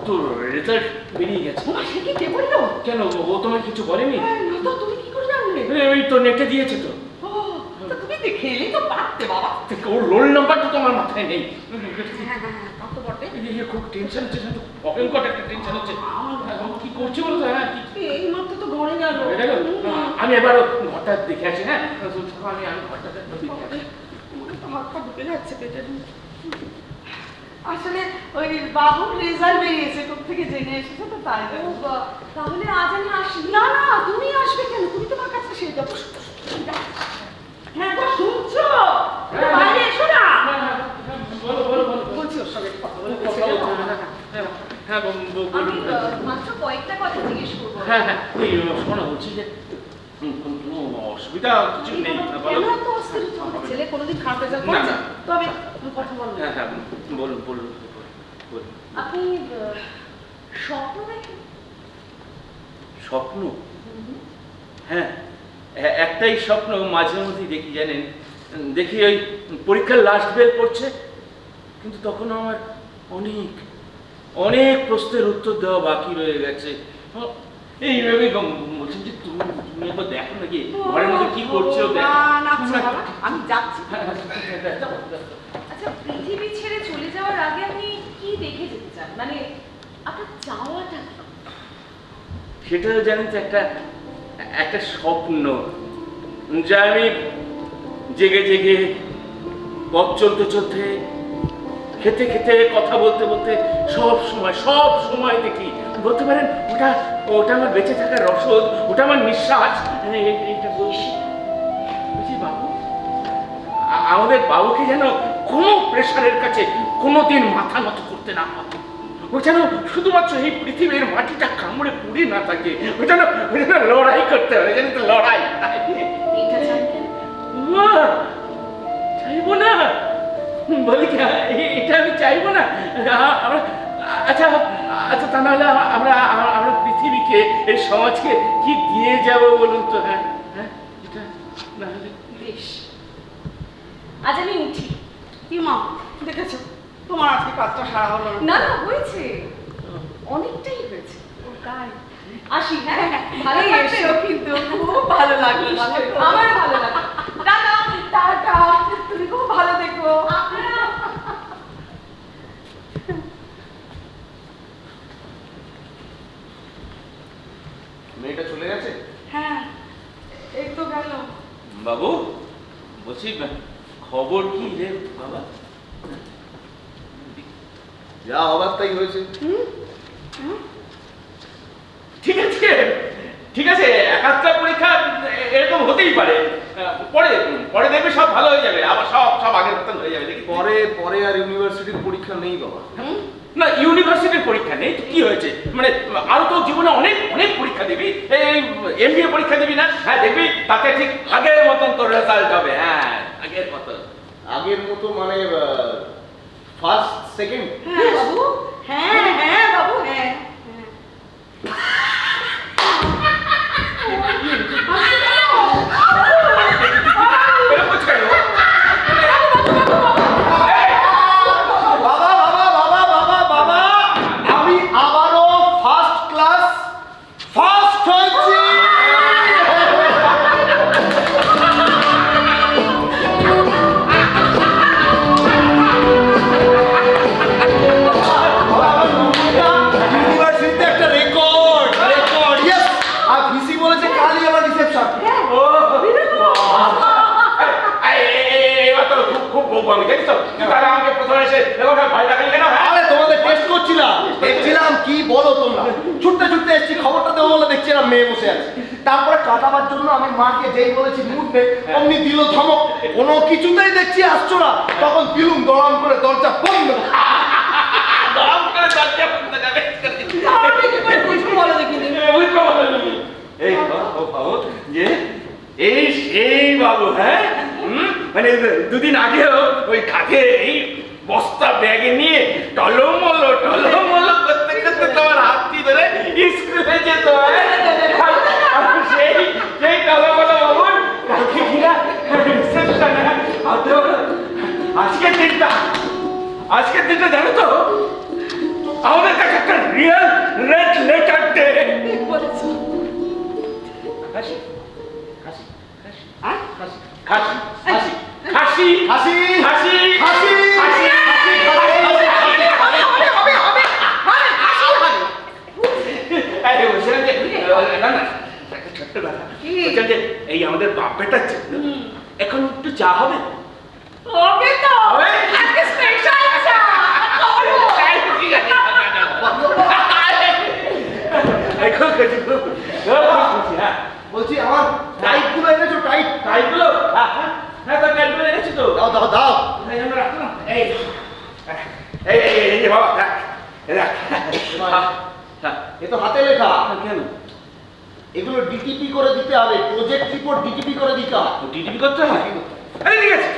S3: তোর রেজাল্ট বেরিয়ে গেছে।
S5: সে কি কে বললো?
S3: কেন, ও তোমায় কিছু বলেনি?
S5: না তো, তুমি কি করে জানলে?
S3: ওই তো নেটে দিয়েছে তো।
S5: ও, তা তুমি দেখে এলেই তো পারতে বাবা।
S3: ওর রোল নাম্বারটা তো আমার মাথায় নেই।
S5: হ্যাঁ, তা তো বটে।
S3: খুব টেনশন হচ্ছে, অপেঙ্কট একটা টেনশন হচ্ছে। কি করছে বলো তো? হ্যাঁ,
S5: এই মাত্র তো ঘরে গেল।
S3: এটা গেল? আমি এবার ঘরটা দেখে আসি। হ্যাঁ, আমি ঘরটা দেখে আসি।
S5: আমার তো হাত পা ঢুকে যাচ্ছে পেটের। আসলে ওই বাবুর রেজাল্ট বেরিয়েছে, কোথা থেকে জেনে এসেছে তো তাই।
S4: ও তাহলে আজ আমি আসি?
S5: না না, তুমি আসবে কেন? তুমি তোমার কাছে সে যাবো। হ্যাঁ গো, শুনছো? বাইরে এসো না।
S3: বলো।
S5: বলছি ওর সঙ্গে কথা বলে
S3: হ্যাঁ
S4: আমি মাত্র কয়েকটা কথা জিজ্ঞেস করবো।
S3: হ্যাঁ, এই শোনো, বলছি যে কোনো অসুবিধা কিছু নেই, বলো।
S5: কেন এত অস্থির হচ্ছে? আমার ছেলে কোনোদিন খারাপ রেজাল্ট
S3: না,
S5: করেছে?
S3: না।
S5: তবে কথা বলবো।
S3: হ্যাঁ, বলুন।
S4: আপনি স্বপ্ন দেখেন?
S3: স্বপ্ন? হ্যাঁ, একটাই স্বপ্ন মাঝে মধ্যেই দেখি, জানেন। দেখি ওই পরীক্ষার লাস্ট বেল পড়ছে, কিন্তু তখন আমার অনেক প্রশ্নের উত্তর দেওয়া বাকি রয়ে গেছে। এইভাবে বলছেন যে তুমি একবার দেখো নাকি ঘরের মধ্যে কি করছো।
S5: না না, বাবা, আমি যাচ্ছি।
S4: আচ্ছা, পৃথিবী ছেড়ে চলে যাওয়ার আগে আপনি কি দেখে যেতে চান, মানে আপনার চাওয়াটা কি?
S3: সেটা জানেন তো, একটা স্বপ্ন, যা আমি জেগে পথ চলতে খেতে খেতে কথা বলতে বলতে সব সময় দেখি। বলতে পারেন ওটা আমার বেঁচে থাকার রসদ, ওটা আমার নিঃশ্বাস। এইটা বলছি বাবু, আমাদের বাবুকে যেন কোনো প্রেশারের কাছে কোনোদিন মাথা নত করতে না হয়। ও যেন শুধুমাত্র এই পৃথিবীর মাটিটা কামড়ে পুড়ে না থাকে, ও যেন লড়াই করতে হবে, যেন লড়াই।
S2: এটা চাইতেন?
S3: চাইবো না বলি কি, এটা আমি চাইবো না। আচ্ছা আচ্ছা, তা নাহলে আমরা পৃথিবীকে, এই সমাজকে কি দিয়ে যাবো বলুন তো? হ্যাঁ হ্যাঁ, এটা না হলে
S4: বেশ, আজ আমি উঠি।
S5: কি মা, দেখেছো তোমার আজকে কাজটা সারা হলো না?
S4: না না, হয়েছে, অনেকটাই হয়েছে। তাই আসি। হ্যাঁ, ভালো
S5: এসো, কিন্তু খুব ভালো লাগলো।
S4: আমারও ভালো লাগে। টাটা।
S5: টাটা, তুমি খুব ভালো দেখো।
S6: মেয়েটা চলে গেছে?
S5: হ্যাঁ, এই তো গেল।
S3: বাবু বলছি, খবর কি রে বাবা?
S6: যা হবার তাই হয়েছে।
S3: ঠিক আছে ঠিক আছে, একাত্রা পরীক্ষা এরকম হতেই পারে। পরে দেখবে সব ভালো হয়ে যাবে, আবার সব আগের মতন হয়ে যাবে। দেখি
S6: পরে আর ইউনিভার্সিটির পরীক্ষা নেই বাবা।
S3: না, ইউনিভার্সিটির পরীক্ষা নেই তো কি হয়েছে? মানে আরো তো জীবনে অনেক অনেক পরীক্ষা দিবি, এই এমবিএ পরীক্ষা দিবি না? হ্যাঁ, দেখবি তাতে ঠিক আগের মতন তোর রেজাল্ট হবে। হ্যাঁ, আগের মতন।
S6: আগের মতো মানে ফার্স্ট সেকেন্ড?
S5: হ্যাঁ বাবু, হ্যাঁ হ্যাঁ বাবু, হ্যাঁ।
S3: এরকম কেন?
S6: বাবা বাবা বাবা বাবা বাবা, আমি আবারও ফার্স্ট ক্লাস ফার্স্ট হয়েছি। ইউনিভার্সিটিতে একটা রেকর্ড ইয়েস। আর ভিসি বলেছে কালই আমার রিসেপশন।
S3: এবার তো খুব আমি জানিস তো, তাহলে আমাকে প্রথমে এসে ভয় লাগালি কেন?
S6: আরে তোমাদের টেস্ট করছিলাম, দেখছিলাম কি বলো তোমরা। ছুটতে ছুটতে এসেছি খবরটা দেবো বলে, দেখছিলাম মেয়ে বসে আছে। তারপরে কাটাবার জন্য আমি মাকে যেই বলেছি মুড নেই, অমনি দিল ধমক। কোনো কিছুতেই দেখছি আসছো না, তখন দিলুম দড়াম করে দরজা বন্ধ।
S3: দম করে দরজা বন্ধ যাবে।
S5: আপনি কি করে বুঝবো বলো দেখিনি?
S3: এই বাবু যে এই সেই বাবু, হ্যাঁ, মানে দুদিন আগেও ওই কাঁধে এই বস্তা ব্যাগে নিয়ে টলমলো করতে করতে তোমার হাতটি ধরে স্কুলে যেত। সেই টলমলো বাবু কালকে কিনা রিসেপশনে। আজকের দিনটা জানো তো, আমাদের কাছে একটা রিয়েল রেড লেটার ডে। খাসি খাসি খাসি খাসি খাসি খাসি খাসি খাসি খাসি এই আমাদের বাপ বেটার জন্য এখন একটু চা হবে?
S5: হবে তো,
S3: হবে?
S5: আজকে স্পেশাল চা।
S3: ঠিক আছে, হ্যাঁ
S6: বলছি আমার টাইট গুলো এনেছো? টাইট
S3: টাইগুলো, হ্যাঁ তোর টাইগুলো এনেছি তো।
S6: দাও দাও দাও।
S3: এই আমরা রাখলাম। এই বাবা রাখ রাখ।
S6: এ তো হাতে লেখা।
S3: কেন
S6: এগুলো ডিটিপি করে দিতে হবে, প্রজেক্ট রিপোর্ট ডিটিপি করে দিতে হবে।
S3: ডিটিপি করতে হয়? আরে ঠিক আছে,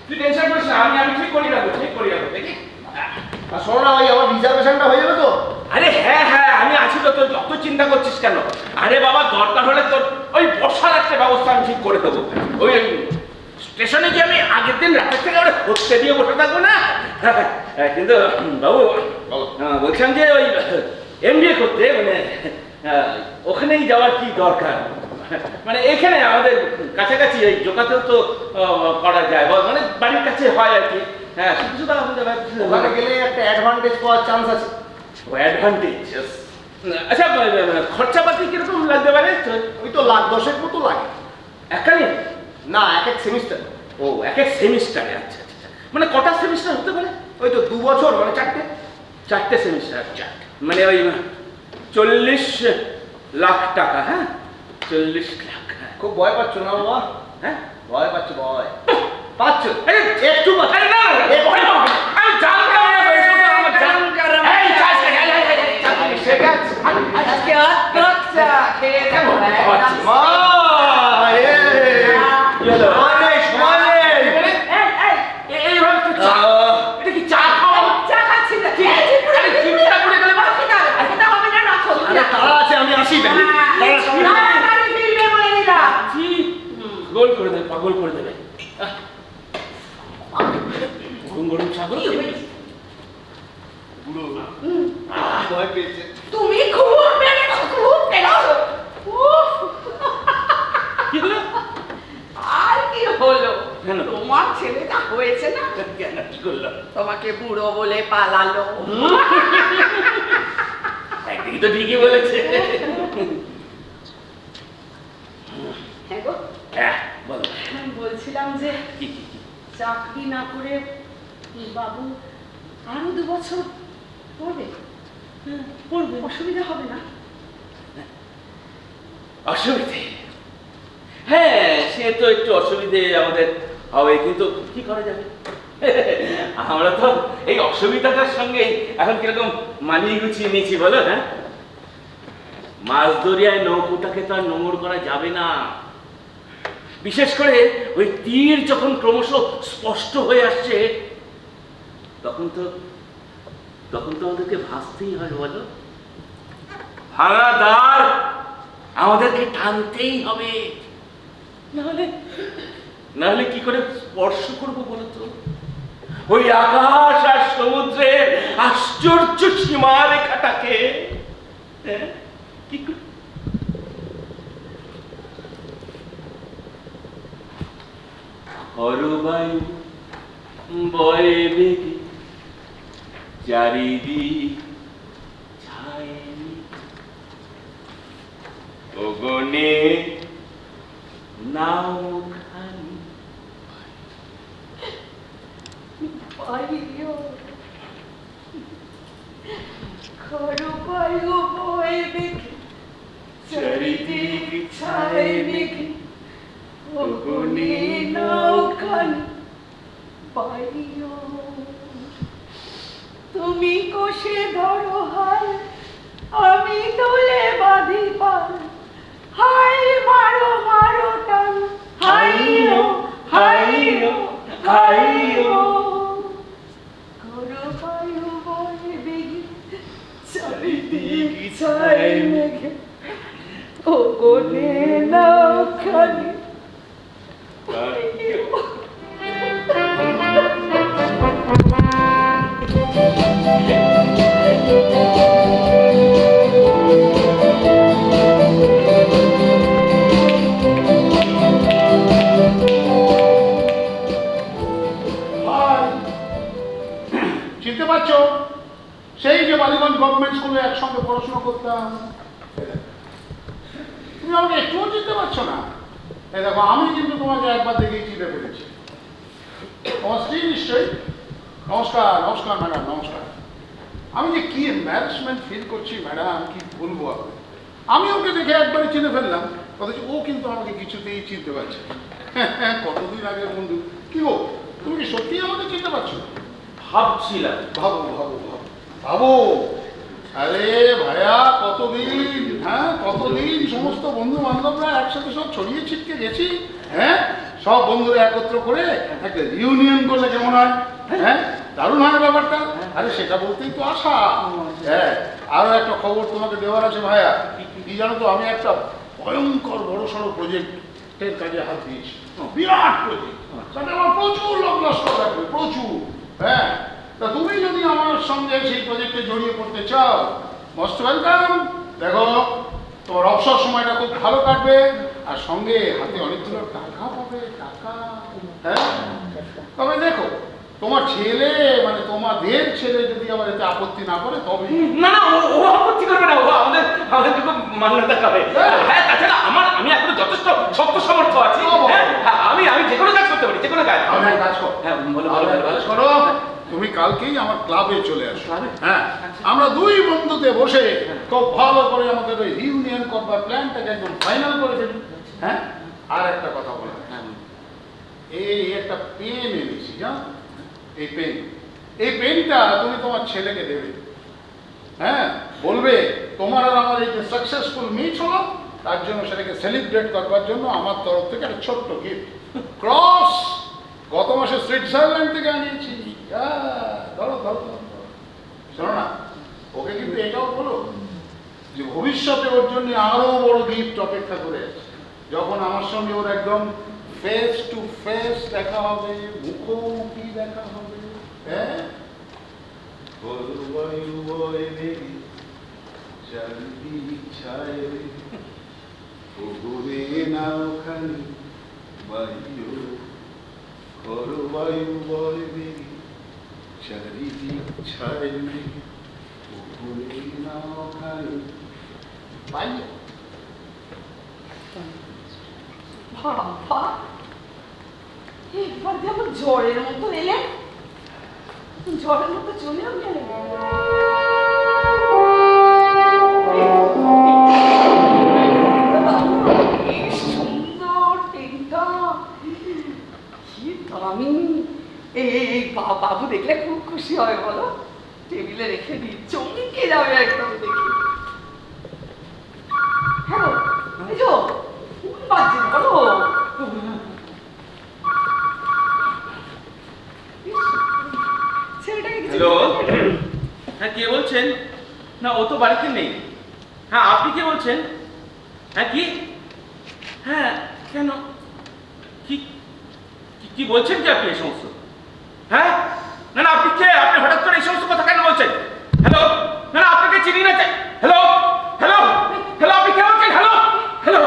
S3: তুই টেনশন করিস না, আমি ঠিক করে রাখবো দেখি।
S6: আর শোনো না ভাই, আমার রিজার্ভেশনটা হয়ে যাবে তো?
S3: আরে হ্যাঁ হ্যাঁ, আমি আছি তো, তোর যত চিন্তা করছিস কেন? আরে বাবা, দরকার হলে তোর ওই বসার একটা ব্যবস্থা আমি ঠিক করে দেবো। ওই স্টেশনে গিয়ে আমি আগের দিন রাতের থেকে ওরা খোঁজতে দিয়ে বসে থাকবো না। কিন্তু বাবু বলছিলাম যে ওই এমবিএ করতে মানে ওখানেই যাওয়ার কি দরকার? মানে এখানে আমাদের কাছাকাছি এই জোকাতেও তো করা যায়, মানে বাড়ির কাছে হয় আর কি। হ্যাঁ, শুধু
S6: ওখানে গেলে একটা অ্যাডভান্টেজ পাওয়ার চান্স আছে।
S3: অ্যাডভান্টেজ। আচ্ছা, খরচাপাতি কিরকম লাগতে পারে?
S6: ওই তো লাখ 10 মতো লাগে।
S3: একখানে
S6: না, এক এক সেমিস্টার।
S3: ও, এক এক সেমিস্টারে। আচ্ছা আচ্ছা, মানে কটা সেমিস্টার হতে পারে?
S6: ওই তো 2 বছর মানে 4টে।
S3: 4টে সেমিস্টার, মানে ওই 40 লাখ টাকা। হ্যাঁ, 40 লাখ।
S6: খুব ভয় পাচ্ছ না বাবা?
S3: হ্যাঁ,
S6: ভয় পাচ্ছ? পাচ্ছ?
S3: একটু আরে না, ভয় পাবো না। আমি জানতাম না এসব আমার জানকার। এই চাস
S6: ঠিক আছে।
S5: আজকে আর কাচ্চা খেয়ে যাবো।
S6: মা
S3: এইভাবে তো চা, এটা কি চা খাওয়া?
S5: চা খাচ্ছি না।
S3: আরে চিন্তা করে গেলে বাকি না।
S5: এটা হবে না, রাখো।
S6: আরে তারা আছে, আমি আসি।
S5: তাড়াতাড়ি ফিরবে বলে দিলাম।
S3: জি, গোল করে দেবে, পাগল করে দেবে। গরম গরম চা করে
S6: ভয় পেয়েছে।
S5: তুমি খুব পেরেছো, খুব পেরেছো। উফ,
S3: কি হলো?
S5: আর কি হলো?
S3: কেন?
S5: তোমার ছেলেটা হয়েছে না,
S3: কেন, কি করলাম?
S5: তোমাকে বুড়ো বলে পালালো।
S3: একদিকে তো ঠিকই বলেছে।
S5: হ্যাঁ গো,
S3: হ্যাঁ, বলো।
S5: আমি বলছিলাম যে
S3: কি?
S5: চাকরি না করে বাবু আরো 2 বছর পড়বে। পড়বে, অসুবিধা হবে না?
S3: অসুবিধে? হ্যাঁ, সে তো একটু অসুবিধে আমাদের হবে, কিন্তু কি করা যাবে? আমরা তো এই অসুবিধাটার সঙ্গে এখন কিরকম মানিয়ে গুছিয়ে নিয়েছি বলো। হ্যাঁ, মাছ দরিয়ায় নৌকোটাকে তো আর নোংর করা যাবে না। বিশেষ করে ওই তীর যখন ক্রমশ স্পষ্ট হয়ে আসছে, তখন তো আমাদেরকে ভাসতেই হয় বলো। ভাঙা দ্বার আমাদেরকে টানতেই হবে, নাহলে কি করে স্পর্শ করবো বলতো ওই আকাশ আর সমুদ্রের আশ্চর্য সীমা রেখাটাকে? হ্যাঁ, কি করে? হরবায়ু বয়ে বেগে চারিদিক ছায়েনি, গগনে নাওখানি।
S5: পাইও খরু পাইও বয়ে দেখে
S3: চারিদিক ছায়ে মেঘে,
S5: গগনে নৌখানি পাইও। তুমি কষে ধরো হাল, আমি তোলে বাঁধি পাল। হাই মারো মারো টান, হাইও হাইও হাইও। খরু পাইও বয়ে বেগে চারিদিক ছায়ে মেঘে, গগনে নৌখানি পাইও।
S1: চিনতে পারছো? সেই যে বালিগঞ্জ গভর্নমেন্ট স্কুলে একসঙ্গে পড়াশোনা করতাম। তুমি আমাকে একটুও চিনতে পারছো না? এই দেখো, আমি কিন্তু তোমাকে একবার দেখেই চিনতে পেরেছি। তোমার স্ত্রী নিশ্চয়ই। নমস্কার। নমস্কার ম্যাডাম, নমস্কার। আমি যে কি এম্বারাসমেন্ট ফিল করছি ম্যাডাম, কি বলবো আপনি। আমি ওকে দেখে একবারই চিনে ফেললাম, অথচ ও কিন্তু আমাকে কিছুতেই চিনতে পারছে না। কতদিন আগে বন্ধু। কি গো, তুমি কি সত্যিই আমাকে চিনতে পারছো?
S3: ভাবছিলাম।
S1: ভাবো ভাবো ভাবো ভাবো। আরে ভাইয়া, কতদিন, হ্যাঁ কতদিন সমস্ত বন্ধু বান্ধবরা একসাথে সব ছড়িয়ে ছিটকে গেছি। হ্যাঁ, সব বন্ধুরা একত্র করে একটা রিউনিয়ন করলে কেমন হয়? হ্যাঁ, দারুণ হয় ব্যাপারটা। আরে সেটা বলতেই তো আশা। হ্যাঁ, আরো একটা খবর তোমাকে দেওয়ার আছে ভাইয়া। কি জানো তো, আমি একটা ভয়ঙ্কর বড় সড়ো প্রজেক্টের কাজে হাত দিয়েছি। বিরাট প্রজেক্ট, তাতে আমার প্রচুর লোক নষ্ট থাকবে, প্রচুর। হ্যাঁ, তা তুমি যদি আমার সঙ্গে সেই প্রজেক্টে জড়িয়ে পড়তে চাও, মোস্ট ওয়েলকাম। দেখো, তোমার অবসর সময়টা খুব ভালো কাটবে, আর সঙ্গে হাতে অনেকগুলো টাকা পাবে, টাকা। হ্যাঁ, তবে দেখো, তোমার ছেলে মানে তোমাদের ছেলে যদি আবার এতে আপত্তি না করে তবে।
S3: না না, ও আপত্তি করবে না, ও আমাদেরকে খুব মান্যতা খাবে। হ্যাঁ, তাছাড়া আমি এখনো যথেষ্ট শক্ত সামর্থ্য আছে। হ্যাঁ, আমি যে কোনো কাজ করতে পারি, যে কোনো কাজ।
S1: আমি এক কাজ করো।
S3: হ্যাঁ, বলো
S1: কাজ করো, তুমি কালকেই আমার ক্লাবে চলে আসো।
S3: ক্লাবে?
S1: হ্যাঁ, আমরা দুই বন্ধুতে বসে খুব ভালো করে আমাদের ওই রিউনিয়ন করবার প্ল্যানটাকে একদম ফাইনাল করে ফেলি। হ্যাঁ, আর একটা কথা বলা, এই একটা পেন এনেছি, জানো? এই পেনটা তুমি তোমার ছেলেকে দেবে। হ্যাঁ, বলবে তোমার আর আমার এই যে সাকসেসফুল মিট হলো, তার জন্য সেটাকে সেলিব্রেট করবার জন্য আমার তরফ থেকে একটা ছোট্ট গিফট, ক্রস, গত মাসে সুইজারল্যান্ড থেকে আনিয়েছি। ধরো ধরো ধরো। শোনো না, ওকে কিন্তু এটাও বলো যে ভবিষ্যতে ওর জন্য আরো বড় গিফট অপেক্ষা করে আছে, যখন আমার সঙ্গে ওর একদম ফেস টু ফেস দেখা হবে, মুখোমুখি দেখা হবে। হ্যাঁ, চারিদিক ছায় রে, ওগরে নাও খানি বায়ু, ঘর বায়ু বয় বেরি, চারিদিক ছায় রে, ওগরে নাও খানি বায়ু।
S5: বাবা, একবার যেমন ঝড়ের মতো এলেন, ঝড়ের মতো চলেও গেলেন। কি সুন্দর পেনটা, কি দামি। এই বাবু দেখলে খুব খুশি হয় বলো, টেবিলে রেখে দিই, চমকে যাবে একদম দেখে। হ্যালো, এই যো কোন বাজছে বলো। ছেলেটাকে কিছু
S3: হ্যালো, হ্যাঁ কে বলছেন? না, ও তো বাড়িতে নেই। হ্যাঁ, আপনি কে বলছেন? হ্যাঁ, কি? হ্যাঁ, কেন? কি কি বলছেন কি আপনি এই সমস্ত? হ্যাঁ, না না, আপনি কে? আপনি হঠাৎ করে এই সমস্ত কথা কেন বলছেন? হ্যালো, না না, আপনাকে চিনি না। হ্যালো হ্যালো হ্যালো, আপনি কে বলছেন? হ্যালো হ্যালো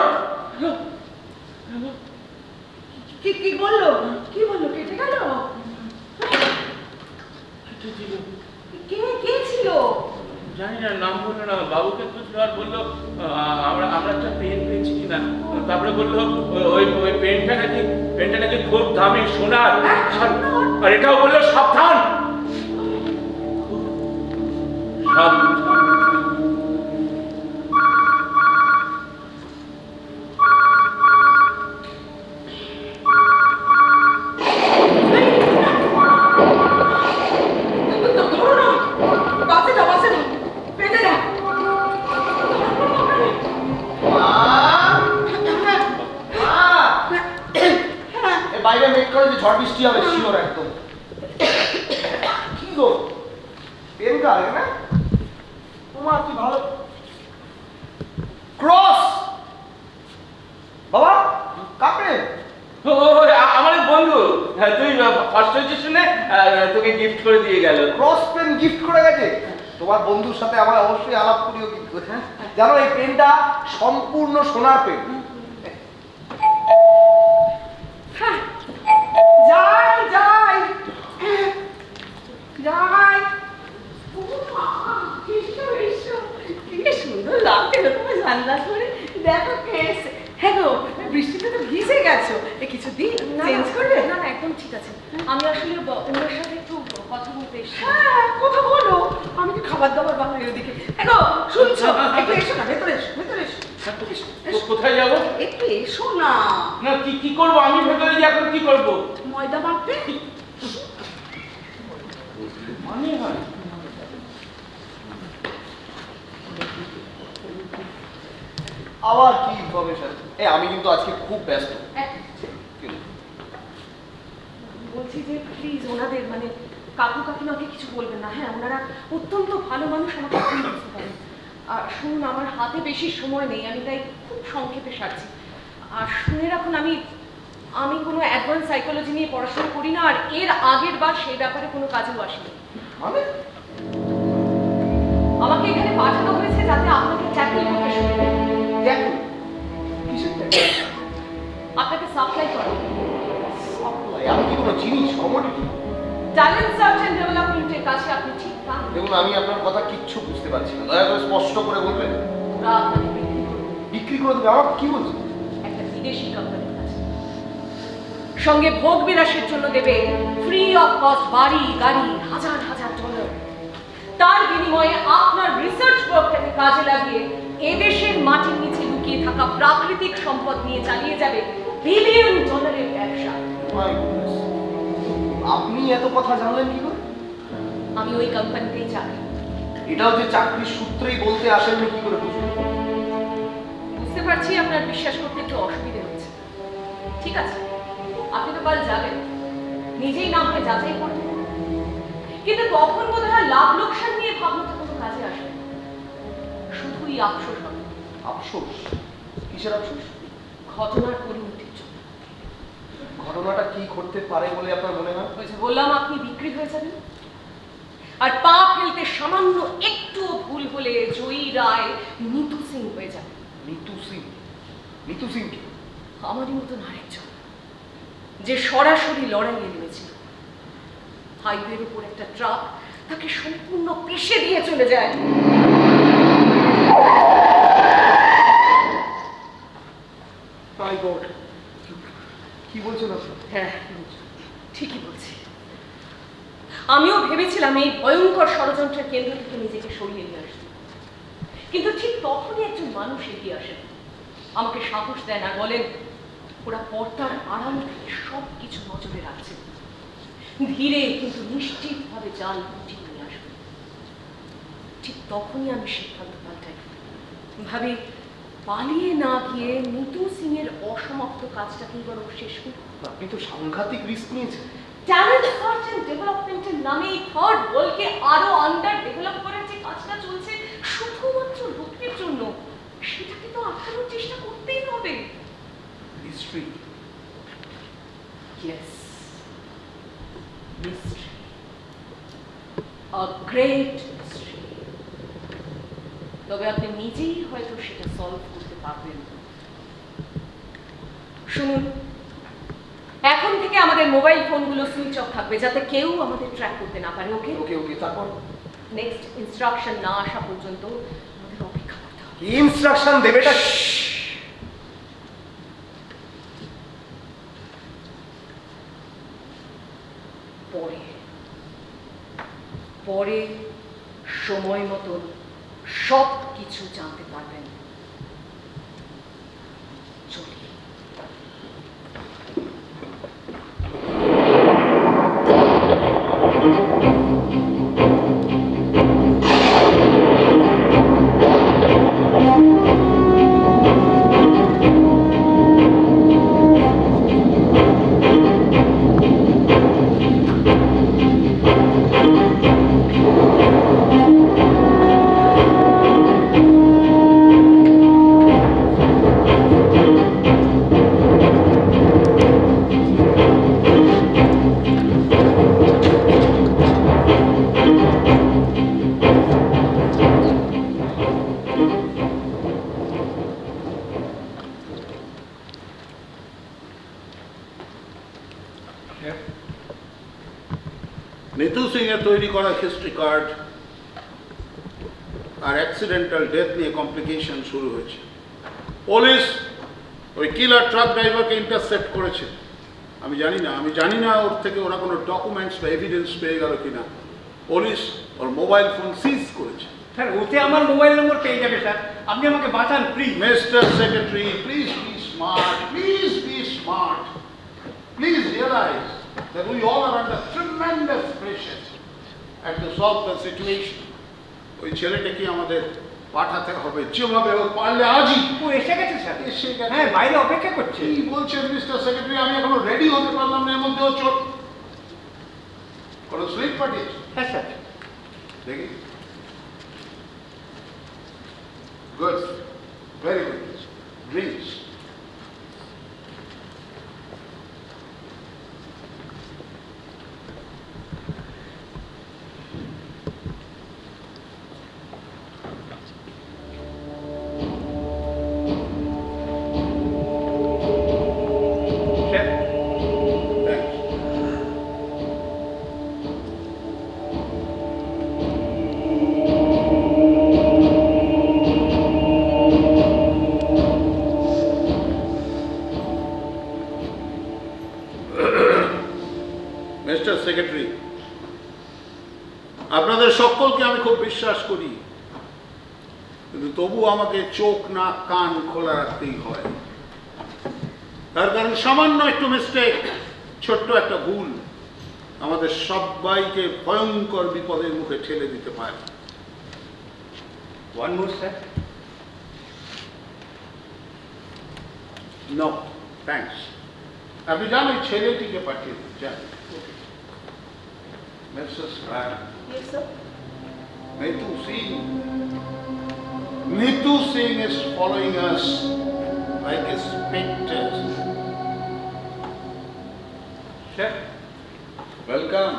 S3: হ্যালো হ্যালো,
S5: কি বললো? কি বললো? কেটে গেল? কে ছিল?
S3: জানি না, নাম বললো না। বাবুকে খুঁজলো আর বললো আমরা একটা পেন পেয়েছি কিনা। তারপরে বললো ওই পেনটা নাকি খুব দামি, সোনার। আর এটাও বললো সাবধান, সাবধান।
S6: বাইরে মেঘ করে যে ঝড় বৃষ্টি হবে শিওর একদম। কি গো, পেন কার না তোমার? কি ভালো ক্রস বাবা, কাপড়ে
S3: ও আমার এক বন্ধু, হ্যাঁ, তুই ফার্স্ট হয়েছিস শুনে তোকে গিফট করে দিয়ে গেল।
S6: ক্রস পেন গিফট করে গেছে। তোমার বন্ধুর সাথে আমার অবশ্যই আলাপ করিও কিন্তু। জানো এই পেনটা সম্পূর্ণ সোনার পেন।
S5: যাই যাই যাই, কি সুন্দর লাগছে তোমার জানলা করে। দেখো কে এসে। হ্যাঁ গো, বৃষ্টিতে তো ভিজে গেছো, কিছু দিন চেঞ্জ করবে?
S4: না না, একদম ঠিক আছে। আমি আসলে ওনার সাথে একটু কথা বলতে এসেছি।
S5: হ্যাঁ, কথা বলো, আমি কি খাবার দাবার বানাই ওদিকে। হ্যাঁ গো, শুনছো? একটু এসো না, ভেতরে এসো, ভেতরে এসো।
S3: কোথায় যাবো?
S5: একটু এসো না।
S3: না, কি করবো আমি ভেতরে গিয়ে? এখন কি করবো?
S5: ময়দা মাখবে?
S3: মানে হয়
S6: আবার কি ইনফরমেশন? আমি কিন্তু আজকে খুব ব্যস্ত।
S4: বলছি যে প্লিজ ওনাদের মানে কাকু কাকিমাকে কিছু বলবেন না। হ্যাঁ, ওনারা অত্যন্ত ভালো মানুষ, আমাকে খুব বুঝতে পারেন। আর শুনুন, আমার হাতে বেশি সময় নেই, আমি তাই খুব সংক্ষেপে সারছি। আর শুনে রাখুন, আমি কোনো অ্যাডভান্স সাইকোলজি নিয়ে পড়াশোনা করি না, আর এর আগের বার সেই ব্যাপারে কোনো কাজেও আসেনি।
S6: মানে
S4: আমাকে এখানে পাঠানো হয়েছে যাতে আপনাকে ট্যাকল করতে সুবিধা হয়।
S6: দেখো কিসের ট্যাক্স?
S4: আপনাকে সাপ্লাই করা।
S6: আমি কি কোনো জিনিস কমোডিটি?
S4: ট্যালেন্ট সার্চ অ্যান্ড ডেভেলপমেন্টের কাছে আপনি ঠিক পান।
S6: দেখুন, আমি আপনার কথা কিচ্ছু বুঝতে পারছি না, দয়া করে স্পষ্ট করে বলবেন।
S4: ওরা আপনাকে বিক্রি করবে
S6: বিক্রি করে দেবে? আমার কি বলছেন?
S4: একটা বিদেশি কোম্পানির কাছে। সঙ্গে ভোগ বিলাসের জন্য দেবে ফ্রি অফ কস্ট বাড়ি গাড়ি হাজার হাজার ডলার। তার বিনিময়ে আপনার রিসার্চ ওয়ার্কটাকে কাজে লাগিয়ে এদেশের মাটির নিচে লুকিয়ে থাকা প্রাকৃতিক সম্পদ নিয়ে চালিয়ে যাবে বিলিয়ন ডলারের ব্যবসা।
S6: My goodness. আপনি এত কথা জানলেন কি করে?
S4: আমি ওই কোম্পানিতেই চাকরি।
S6: এটাও যে চাকরির সূত্রেই বলতে আসেননি কি করে বুঝলেন?
S4: বুঝতে পারছি আপনার বিশ্বাস করতে একটু অসুবিধা হচ্ছে। ঠিক আছে, আপনি তো কাল যাবেন, নিজেই না হয় যাচাই করবেন। কিন্তু তখন বোধ হয় লাভ লোকসান নিয়ে ভাবনাটা কোনো কাজে আসবে না। শুধুই আফসোস হবে।
S6: আফসোস? কিসের আফসোস?
S4: ঘটনার পরিণতির জন্য।
S6: ঘটনাটা কি ঘটতে পারে বলে আপনার মনে হয়?
S4: ওই যে বললাম আপনি বিক্রি হয়ে যাবেন, আর পা ফেলতে সামান্য একটু ভুল হলে জয়ী রায় নিতু সিং হয়ে যাবে।
S6: নিতু সিং? নিতু সিং কি?
S4: আমারই মতন আরেকজন, যে সরাসরি লড়াইয়ে নেমেছিল। হাইওয়ের উপর একটা ট্রাক তাকে সম্পূর্ণ পিষে দিয়ে চলে যায়।
S6: My God! কি বলছেন আপনি?
S4: হ্যাঁ, ঠিকই বলছি। আমিও ভেবেছিলাম এই ভয়ঙ্কর ষড়যন্ত্রের কেন্দ্র থেকে নিজেকে সরিয়ে নিয়ে আসতে, কিন্তু ঠিক তখনই একজন মানুষ এগিয়ে আসেন, আমাকে সাহস দেন আর বলেন ওরা পর্দার আড়াল থেকে সব কিছু নজরে রাখছে, ধীরে কিন্তু নিশ্চিতভাবে জাল গুটিয়ে নিয়ে আসবে। ঠিক তখনই আমি সিদ্ধান্ত পাল্টাই, ভাবি পালিয়ে না গিয়ে নিতু সিং এর অসমাপ্ত কাজটাকেই বরং শেষ করি।
S6: আপনি তো সাংঘাতিক রিস্ক নিয়েছেন।
S4: ট্যালেন্ট সার্চ এন্ড ডেভেলপমেন্টের নামে এই থার্ড ওয়ার্ল্ডকে আরো আন্ডার ডেভেলপ করার যে কাজটা চলছে শুধুমাত্র লোকের জন্য, সেটাকে তো আটকানোর চেষ্টা করতেই হবে।
S6: History?
S4: Yes, mystery, a great mystery. তবে আপনি নিজেই হয়তো সেটা সলভ করতে পারবেন। শুনুন, এখন থেকে আমাদের মোবাইল ফোনগুলো সুইচ অফ থাকবে, যাতে কেউ আমাদের ট্র্যাক করতে না পারে। ওকে
S6: ওকে ওকে, তারপর?
S4: নেক্সট ইনস্ট্রাকশন না আসা পর্যন্ত আমাদের অপেক্ষা করতে হবে।
S6: কি ইনস্ট্রাকশন দেবেটা?
S4: পরে পরে সময় মতন সব কিছু জানতে পারবেন। চলি।
S1: নিতু সিং এর তৈরি করা হিস্ট্রি কার্ড আর অ্যাক্সিডেন্টাল ডেথ নিয়ে কমপ্লিকেশন শুরু হয়েছে। পুলিশ ওই কিলার ট্রাক ড্রাইভারকে ইন্টারসেপ্ট করেছে। আমি জানি না ওর থেকে ওরা কোনো ডকুমেন্টস বা এভিডেন্স পেয়ে গেল কিনা। পুলিশ ওর মোবাইল ফোন সিজ করেছে।
S7: স্যার, ওতে আমার মোবাইল নম্বর পেয়ে যাবে স্যার। আপনি আমাকে বাঁচান please.
S1: Mr secretary, please be smart, please be smart, please realise that we all are under tremendous pressure and to solve the situation. ওই ছেলেটাকে আমাদের পাঠাতে হবে যেভাবে হোক, পারলে আজই।
S7: ও এসে গেছে স্যার?
S1: এসে গেছে।
S7: হ্যাঁ, বাইরে অপেক্ষা করছে।
S1: কি বলছেন মিস্টার সেক্রেটারি? আমি এখনো রেডি হতে পারলাম না, এর মধ্যেও চোর। কোনো স্লিপ পাঠিয়েছে?
S7: হ্যাঁ স্যার।
S1: দেখি। Good, very good. Drinks.
S7: Sir,
S1: Thanks. আপনাদের সকলকে আমি খুব বিশ্বাস করি, কিন্তু তবু আমাকে চোখ নাক কান খোলা রাখতেই হয়। তার কারণ সামান্য একটু মিস্টেক, ছোট্ট একটা ভুল আমাদের সবাইকে ভয়ঙ্কর বিপদের মুখে ঠেলে দিতে পারে।
S7: One more, sir.
S1: No thanks. আপনি যান ওই ছেলেটিকে পাঠিয়ে দিন, যান। Mrs Roy,
S2: Yes, sir.
S1: Neetu Singh is following us like a spectre.
S7: Sir,
S1: Welcome.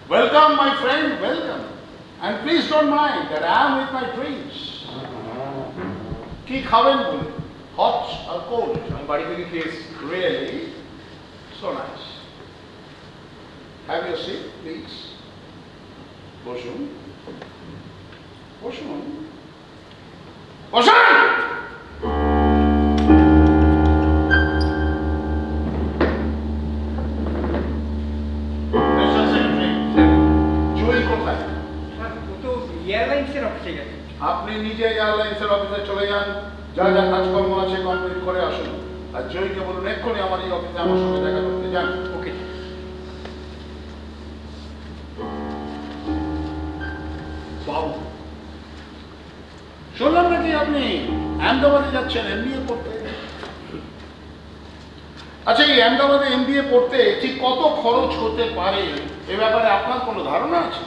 S1: Welcome, my friend, welcome. And please don't mind that I am with my drinks. কি খাবেন বলে? Hot or cold?
S7: আমি বাড়ি থেকে খেয়েছি।
S1: Really? So nice. Have your seat, please. বসুন। বসুন। বসুন! Mr. Secretary, জয়ী কোথায়?
S7: স্যার, ও তো এয়ারলাইন্সের অফিসে গেছে।
S1: আপনি নিজে এয়ারলাইন্সের অফিসে চলে যান, যা যা কাজকর্ম আছে কমপ্লিট করে আসুন। আর জয়ীকে বলুন এক্ষুনি আমার এই অফিসে আমার সঙ্গে দেখা করতে যান।
S7: ওকে।
S1: বাবু, শুনলাম নাকি আপনি আহমেদাবাদে যাচ্ছেন MBA পড়তে? আচ্ছা, এই আহমেদাবাদে MBA পড়তে ঠিক কত খরচ হতে পারে এ ব্যাপারে আপনার কোনো ধারণা আছে?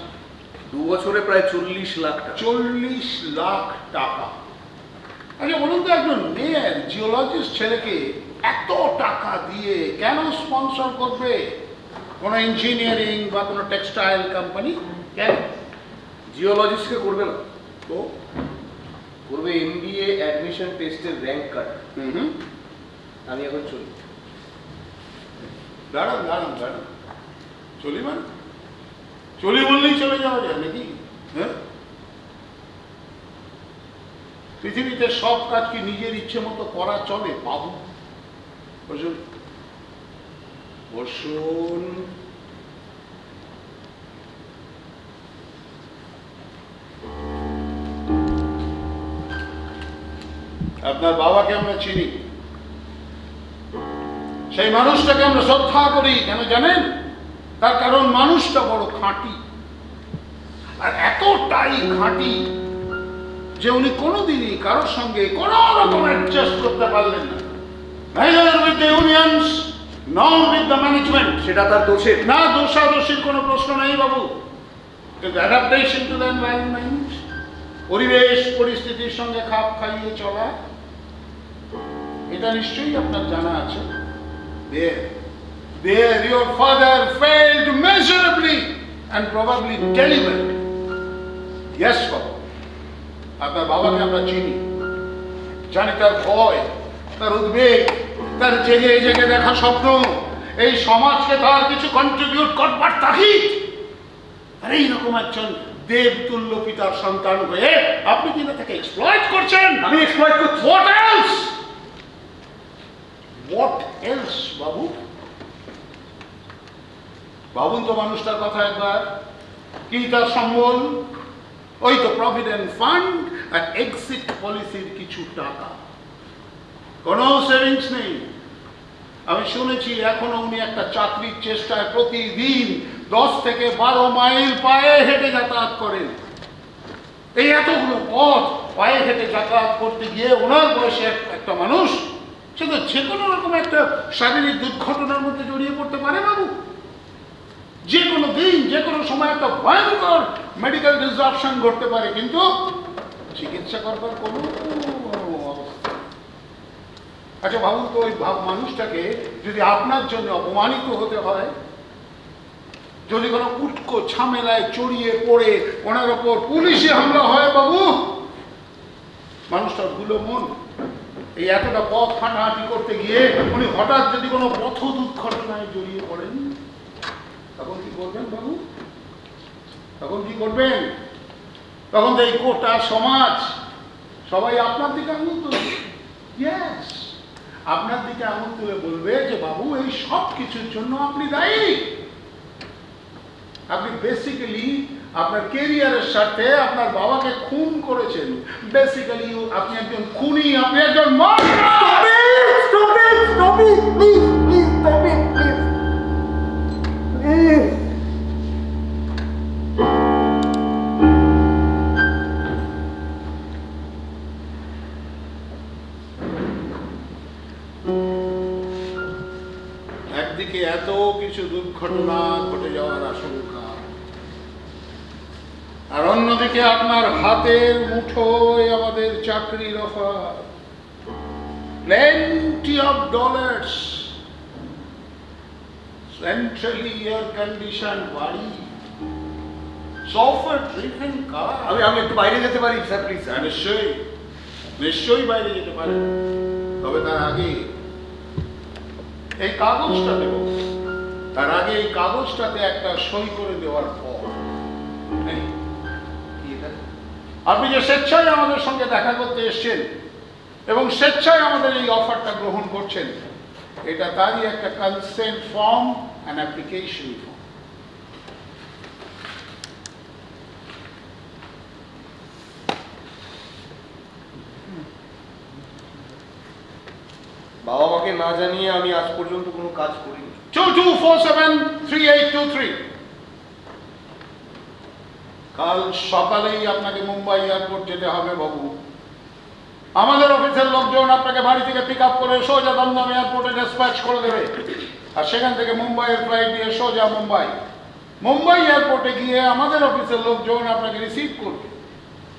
S6: 2 বছরে প্রায় 40 লাখ টাকা।
S1: 40 লাখ টাকা। আচ্ছা বলুন তো, একজন মেয়ের জিওলজিস্ট ছেলেকে এত টাকা দিয়ে কেন স্পন্সর করবে কোনো ইঞ্জিনিয়ারিং বা কোনো টেক্সটাইল কোম্পানি? কেন?
S6: জিওলজিস্টকে করবে না,
S1: তো
S6: করবে MBA অ্যাডমিশন টেস্টের র্যাঙ্ক কার্ড।
S1: হুম,
S6: আমি এখন চলি।
S1: দাঁড়ান দাঁড়ান দাঁড়ান, চলি মানে চলি বললেই চলে যাওয়া যায় নাকি? হ্যাঁ, পৃথিবীতে সব কাজ কি নিজের ইচ্ছে মতো করা চলে? বাবু বসুন, বসুন। আপনার বাবাকে আমরা চিনি, সেই মানুষটাকে আমরা শ্রদ্ধা করি, কেন জানেন? তার কারণ মানুষটা বড় খাঁটি, আর এতটাই খাঁটি যে উনি কোনোদিনই কারোর সঙ্গে কোনো রকম অ্যাডজাস্ট করতে পারলেন না। neither with the unions nor with the management.
S6: সেটা তার দোষের
S1: না, দোষাদোষীর কোনো প্রশ্ন নেই বাবু, কিন্তু অ্যাডাপ্টেশন টু দ্য এনভায়রনমেন্ট, পরিবেশ পরিস্থিতির সঙ্গে খাপ খাইয়ে চলা, এটা নিশ্চয়ই আপনার জানা আছে। There your father failed miserably and probably deliberately. Yes, বাবু, আপনার বাবাকে আমরা চিনি, জানি তার ভয়, তার উদ্বেগ, তার জেগে জেগে দেখা স্বপ্ন, এই সমাজকে তার কিছু কন্ট্রিবিউট করবার তাগিদ। আর এইরকম একজন দেবতুল্য পিতার সন্তান হয়ে আপনি কিনা তাকে এক্সপ্লয়েট করছেন।
S6: আমি এক্সপ্লয়েট করছি?
S1: What else? What else, বাবু? ভাবুন তো মানুষটার কথা একবার, কি তার সম্বল? ওই তো প্রভিডেন্ট ফান্ড আর এক্সিট পলিসির কিছু টাকা, কোনো সেভিংস নেই। আমি শুনেছি এখনো উনি একটা চাকরির চেষ্টায় প্রতিদিন 10 থেকে 12 মাইল পায়ে হেঁটে যাতায়াত করেন। এই এতগুলো পথ পায়ে হেঁটে যাতায়াত করতে গিয়ে ওনার বয়সে একটা মানুষ সে তো যে কোনো রকম একটা শারীরিক দুর্ঘটনার মধ্যে জড়িয়ে পড়তে পারে বাবু। যে কোনো দিন যে কোনো সময় একটা ভয়ঙ্কর মেডিকেল ডিসরাপশন ঘটতে পারে, কিন্তু চিকিৎসা করবার কোনো অবস্থা। আচ্ছা ভাবুন তো, ওই মানুষটাকে যদি আপনার জন্য অপমানিত হতে হয়, যদি কোনো উটকো ঝামেলায় জড়িয়ে পড়ে ওনার ওপর পুলিশি হামলা হয় বাবু, মানুষটার ভুলো মন, এই এতটা পথ হাঁটাহাঁটি করতে গিয়ে উনি হঠাৎ যদি কোনো পথ দুর্ঘটনায় জড়িয়ে পড়েন, তখন কি করবেন বাবু? তখন কি করবেন? তখন তো এই গোটা সমাজ সবাই আপনার দিকে আঙুল তুলবে। ইয়েস, আপনার দিকে আঙুল তুলে বলবে যে বাবু এই সব কিছুর জন্য আপনি দায়ী। আপনি বেসিক্যালি আপনার কেরিয়ারের স্বার্থে আপনার বাবাকে খুন করেছেন। বেসিক্যালি আপনি একজন খুনি, আপনি একজন
S6: Stop it! Stop it! Stop it! Please, please, stop it, please. Please.
S1: একদিকে এত কিছু দুর্ঘটনা ঘটে যাওয়ার আশঙ্কা, আর অন্যদিকে আপনার হাতের মুঠোয় আমাদের চাকরির offer, plenty of dollars, centrally air conditioned বাড়ি, software driven car।
S6: আমি একটু বাইরে যেতে পারি স্যার প্লিজ?
S1: নিশ্চয়ই নিশ্চয়ই বাইরে যেতে পারেন, তবে তার আগে এই কাগজটা দেব, তার আগে এই কাগজটাতে একটা সই করে দেওয়ার পর এই, কি এটা? আপনি যে স্বেচ্ছায় আমাদের সঙ্গে দেখা করতে এসেছেন এবং স্বেচ্ছায় আমাদের এই অফারটা গ্রহণ করছেন, এটা তারই একটা consent form and application form.
S6: বাবা মাকে না জানিয়ে আমি আজ পর্যন্ত কোনো কাজ করিনি।
S1: 22473823। কাল সকালেই আপনাকে মুম্বাই এয়ারপোর্ট যেতে হবে বাবু। আমাদের অফিসের লোকজন আপনাকে বাড়ি থেকে পিক আপ করে সোজা দমদম এয়ারপোর্টে ডিসপ্যাচ করে দেবে, আর সেখান থেকে মুম্বাইয়ের ফ্লাইট দিয়ে সোজা মুম্বাই। মুম্বাই এয়ারপোর্টে গিয়ে আমাদের অফিসের লোকজন আপনাকে রিসিভ করবে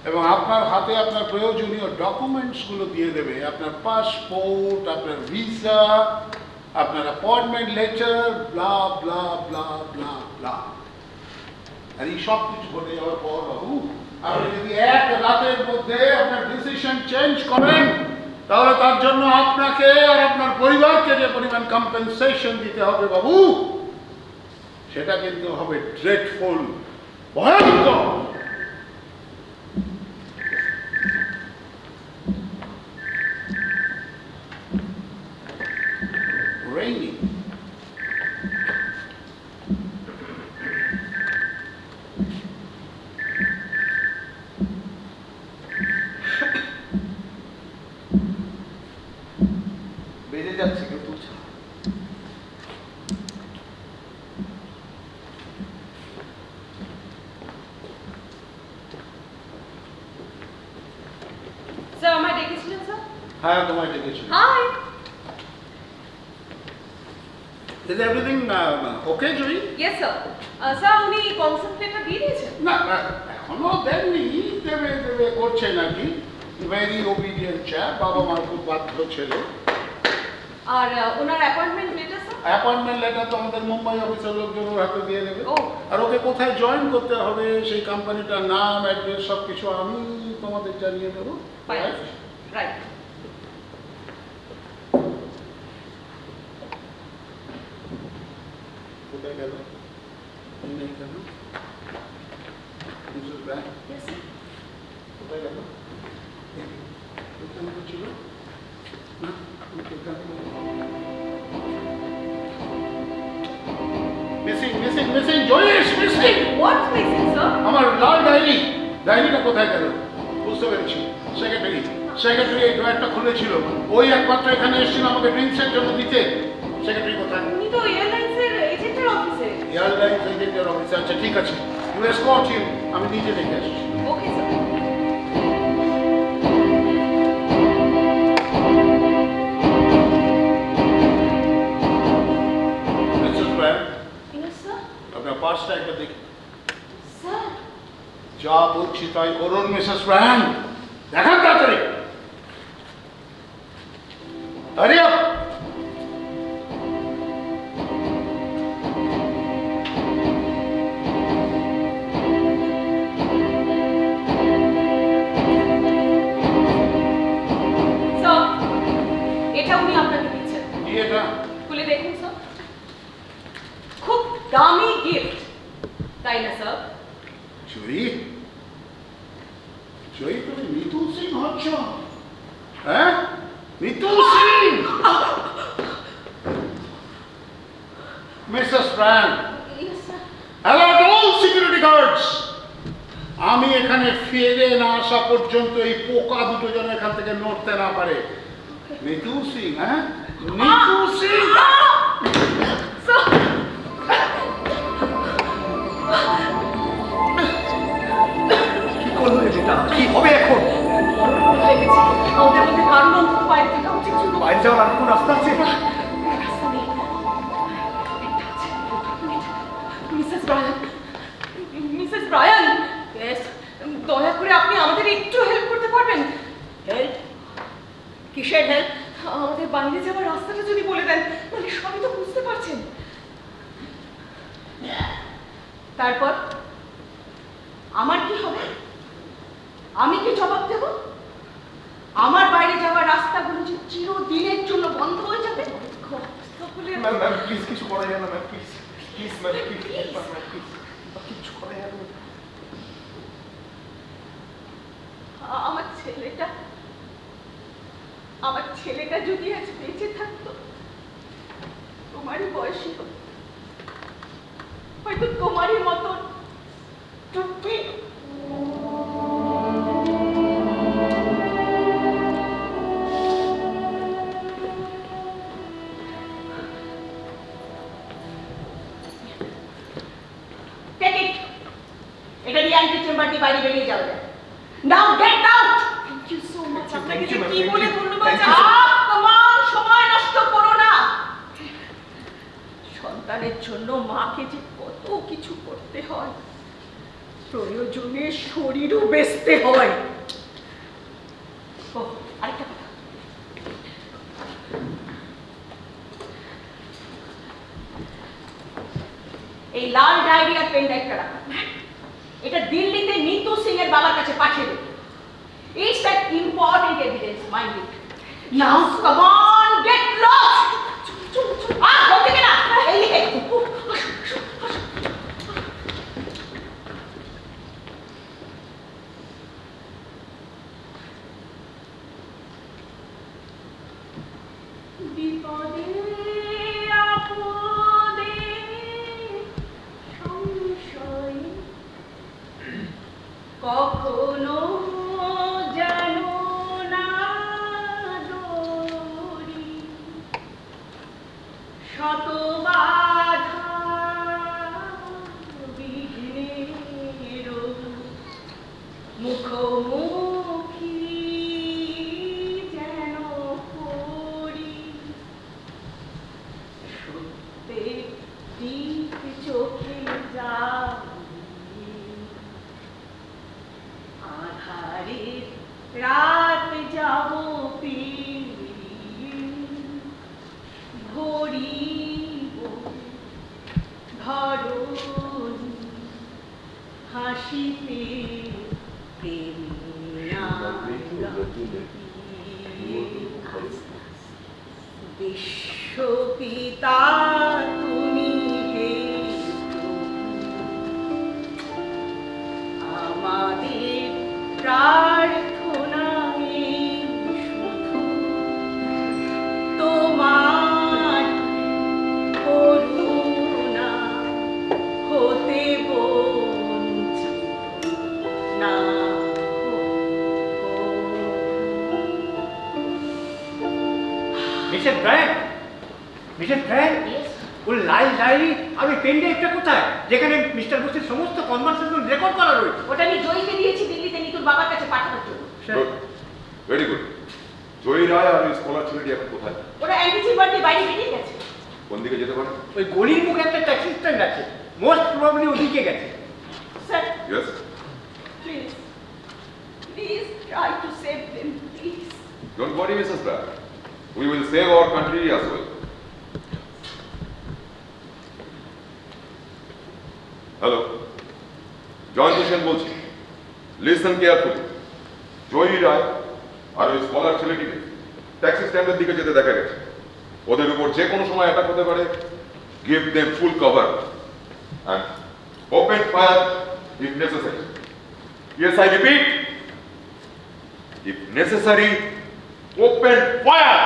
S1: এবং আপনার হাতে আপনার প্রয়োজনীয় ডকুমেন্টসগুলো দিয়ে দেবে, আপনার পাসপোর্ট, আপনার ভিসা, আপনার অ্যাপয়েন্টমেন্ট লেটার, ব্লা ব্লা ব্লা ব্লা ব্লা। আর এই সব কিছু ঘটে যাওয়ার পর বাবু, আপনি যদি এক রাতের মধ্যে আপনার ডিসিশন চেঞ্জ করেন, তাহলে তার জন্য আপনাকে আর আপনার পরিবারকে যে পরিমাণ কম্পেনসেশন দিতে হবে বাবু, সেটা কিন্তু হবে ড্রেডফুল, ভয়ঙ্কর। Rainy.
S6: বেজে যাচ্ছে কেউ তুলছে না।
S4: স্যার আমায় ডেকেছিলেন স্যার?
S1: হ্যাঁ, তোমায় ডেকেছি।
S4: Hi.
S1: Is everything okay, Joey?
S4: Yes sir. Sir উনি কনসেপ্ট লেটার দিয়ে দিয়েছেন?
S1: না, এখনো দেননি, দেবে দেবে করছে নাকি। ভেরি ওবিডিয়েন্ট চ্যাপ, বাবা মার খুব বাধ্য ছেলে।
S4: আর ওনার appointment letter sir?
S1: Appointment letter তো আমাদের মুম্বাই অফিসের লোকজন ওর হাতে দিয়ে দেবে।
S4: ও।
S1: আর ওকে কোথায় জয়েন করতে হবে, সেই কোম্পানিটার নাম, অ্যাড্রেস সব কিছু আমি তোমাদের জানিয়ে দেবো।
S4: রাইট।
S1: কোথায় গেল? নেই কেন? মিসেস ব্যাং কোথায় গেল? কোথায় ছিল না? Missing missing missing Jayesh missing.
S4: What missing sir?
S1: আমার লাল ডায়েরিটা কোথায় গেল? বুঝতে পেরেছি, সেক্রেটারি এই ড্রয়ারটা খুলেছিল, ওই একমাত্র এখানে এসেছিল আমাকে ড্রিঙ্কসের জন্য দিতে। সেক্রেটারি কোথায়?
S4: উনি তো এয়ারলাইন্সের এজেন্টের অফিসে।
S1: এয়ারলাইন্স এজেন্টের অফিসে আছে, ঠিক আছে, ইউ এসকর্ট হিম, আমি নিজে দেখে আসছি।
S4: Okay sir.
S1: মিসেস ব্যাং,
S4: ইয়েস স্যার।
S1: আপনার পার্সটা একবার দেখি।
S4: স্যার
S1: যা বলছি তাই করুন মিসেস ব্যাং, দেখান তাড়াতাড়ি। আরে
S4: এটা উনি আপনাকে দিচ্ছেন,
S1: কি এটা?
S4: খুলে দেখুন স্যার। খুব দামি গিফট, তাই না স্যার?
S1: জয়ী, জয়ী তুমি মিতুল সিং হচ্ছ? হ্যাঁ, মিতুল সিং। মিসেস ব্যাং,
S4: ইয়েস স্যার।
S1: হ্যালো টু এখানে ফিরে না আসা পর্যন্ত এই পোকা দুটো যেন এখান থেকে নড়তে না পারে। নিতু সিং, হ্যাঁ, নিতু সিং।
S6: কি করলো এটা? কি হবে এখন?
S4: হয়ে গেছে। আমাদের মধ্যে কারণ অন্তত বাইরে থাকা উচিত ছিল।
S6: বাইরে যাওয়ার আর কোনো রাস্তা আছে?
S4: রাস্তা নেই। Mrs Brian, Mrs Brian,
S2: Yes,
S4: দয়া করে আপনি আমাদের একটু হেল্প করতে পারবেন?
S2: help. কিসের help?
S4: আমাদের বাইরে যাওয়ার রাস্তাটা যদি বলে দেন, মানে সবই তো বুঝতে পারছেন।
S2: তারপর আমার কি হবে? আমি কি জবাব দেব? আমার বাইরে যাওয়ার রাস্তাগুলো যে চিরদিনের জন্য বন্ধ হয়ে যাবে।
S4: তাহলে
S6: ম্যাম, ম্যাম, প্লিজ কিছু করা যায় না ma'am, please, please ma'am, please, ma'am, please, কিছু করা যায় না।
S2: আমার ছেলেটা যদি আজ বেঁচে থাকতো, তোমারই বয়সী হতো, হয়তো তোমারই মতন টুকটি। Take it. এটা দিয়ে অ্যান্টি চেম্বার দিয়ে বাইরে বেরিয়ে যাওয়া যায়। Now get out!
S4: Thank you so much.
S6: Thank you,
S4: আপনাকে
S6: thank
S4: যে
S6: you, ma'am,
S4: কি
S6: thank
S4: বলে
S6: you.
S4: ধন্যবাদ
S6: Thank you,
S4: জানাবো।
S2: কমান, সময় নষ্ট করো না। সন্তানের জন্য মাকে যে কত কিছু করতে হয়, প্রয়োজনে শরীরও বেচতে হয়। ও, আরেকটা কথা, এই লাল ডায়েরি আর পেন ড্রাইভটা রাখা, এটা দিল্লিতে নিতু সিং এর বাবার কাছে পাঠিয়ে দেবে। It's an important evidence, mind it. Now, come on, get lost! বলতে গেলা, এই লিখে। বিপদে আপদে সংশয়ে কখনো যেন না ডরি, শত বাধা বিঘ্নের মুখোমুখি যেন করি, সত্যের দিক চোখে যাই, আধারের রাত যাব পেরিয়ে, ভরিব ধরণী হাসিতে প্রেম বিশ্বপিতা তুমি হে প্রভু, আমাদের প্রার্থনা শুধু তোমার করুণা হতে বঞ্চিত না
S7: মিসেস ব্রায়ান, মিসেস ব্রায়ান, ওই লাল ডায়েরি আর ওই পেন ড্রাইভটা কোথায়, যেখানে মিস্টার বোসের সমস্ত কনভারসেশন রেকর্ড করা রয়েছে?
S2: ওটা আমি জয়ীকে দিয়েছি দিল্লিতে নিতুর বাবার কাছে পাঠানোর জন্য।
S8: Good, very good. Joyee Roy আর ওই স্কলার ছেলেটি এখন কোথায়?
S2: ওরা অ্যান্টি চেম্বার দিয়ে বাইরে বেরিয়ে গেছে।
S8: কোন দিকে যেতে পারে?
S7: ওই গলির মুখে একটা ট্যাক্সি স্ট্যান্ড আছে, মোস্ট প্রবাবলি ওদিকে গেছে।
S2: Sir,
S8: yes,
S2: please please try to save them, please.
S8: Don't worry Mrs Bryan, we will save our country as well. Hello, Jayanta Sen বলছি। Listen carefully. জয়ী রায় আর ওই স্কলার ছেলেটিকে ট্যাক্সি স্ট্যান্ডের দিকে যেতে দেখা গেছে। ওদের উপর যে কোনো সময় অ্যাটাক হতে পারে। Give them full cover and open fire if necessary. Yes, I repeat, if necessary, open fire.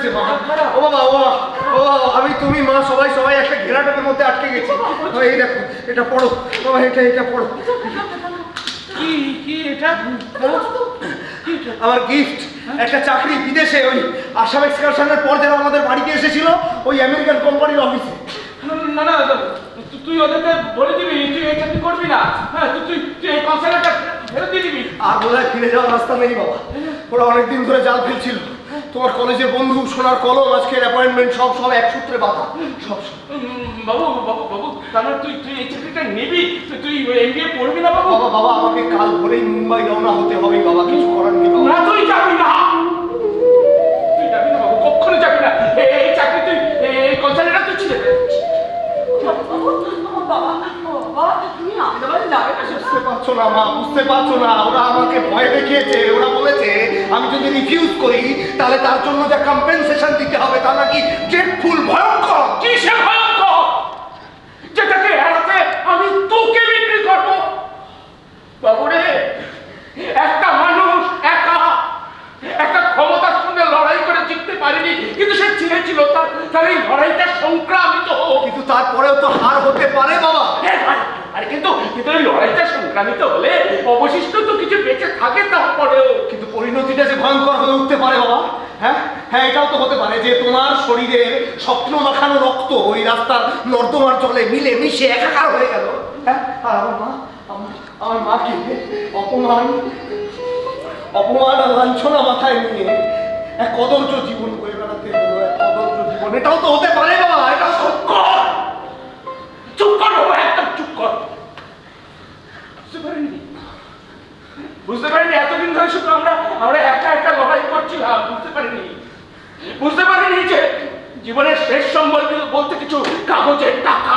S6: লাগছে মা। ও বাবা, ও বাবা, ও বাবা, আমি তুমি মা সবাই সবাই একটা ঘেরাটোপের মধ্যে আটকে গেছি। ও, এই দেখো, এটা পড়ো বাবা, এটা পড়ো।
S3: কি কি এটা?
S6: আমার গিফট, একটা চাকরি বিদেশে, ওই আসাম এক্সকারশনের পর যারা আমাদের বাড়িতে এসেছিল ওই আমেরিকান কোম্পানির অফিসে।
S3: না না, তুই ওদেরকে বলে দিবি তুই এই চাকরি করবি না। হ্যাঁ, তুই এই কনসার্টটা ফেরত দিয়ে দিবি।
S6: আর বোধহয় ফিরে যাওয়ার রাস্তা নেই বাবা, ওরা অনেকদিন ধরে জাল ফেলছিল। তোমার কলেজের বন্ধু, সোনার কলম, আজকের অ্যাপয়েন্টমেন্ট, সব এক সূত্রে বাধা। সব
S3: বাবু বাবু বাবু, তাহলে তুই এই চাকরিটা নিবি? তুই এমবিএ পড়বি না বাবু?
S6: বাবা বাবা, আমাকে কাল ভোরেই মুম্বাই রওনা হতে হবে বাবা, কিছু করার নেই বাবা।
S3: না, তুই যাবি না, তুই যাবি না বাবু, কখনো যাবি না। এই চাকরি তুই এই কনসার্টটা তুই ছিলে।
S5: তুমি আহমেদাবাদ যাবে না?
S6: বুঝতে পারছো না মা, বুঝতে পারছো না, ওরা আমাকে ভয় দেখিয়েছে। ওরা বলেছে আমি যদি রিফিউজ করি তাহলে তার জন্য যা কম্পেনসেশন দিতে হবে তা নাকি ড্রেডফুল, ভয়ঙ্কর।
S3: কিসে ভয়ঙ্কর? যেটাকে এড়াতে আমি তোকে বিক্রি করবো। বাবুরে, একটা মানুষ একা একটা ক্ষমতার সঙ্গে লড়াই করে জিততে পারেনি, কিন্তু সে চেয়েছিল তার এই লড়াইটা সংক্রামিত হোক।
S6: কিন্তু তারপরেও তো হার হতে পারে বাবা।
S3: আরে কিন্তু এই লড়াইটা সংক্রামিত হলে অবশিষ্ট তো কিছু বেঁচে থাকে তারপরেও।
S6: কিন্তু পরিণতিটা যে ভয়ঙ্কর হয়ে উঠতে পারে বাবা। হ্যাঁ হ্যাঁ, এটাও তো হতে পারে যে তোমার শরীরের স্বপ্ন মাখানো রক্ত ওই রাস্তার নর্দমার জলে মিলে মিশে একাকার হয়ে গেল। হ্যাঁ, আর আমার মাকে অপমান আর লাঞ্ছনা মাথায় নিয়ে এক কদর্য জীবন করে বেড়াতে হলো, এক কদর্য জীবন। এটাও তো হতে পারে বাবা, এটাও তো।
S3: চুপ কর বাবা, একদম চুপ কর। বুঝতে পারিনি এতদিন ধরে শুধু আমরা একা লড়াই করছিলাম। বুঝতে পারিনি যে জীবনের শেষ সম্বল বলতে কিছু কাগজের টাকা,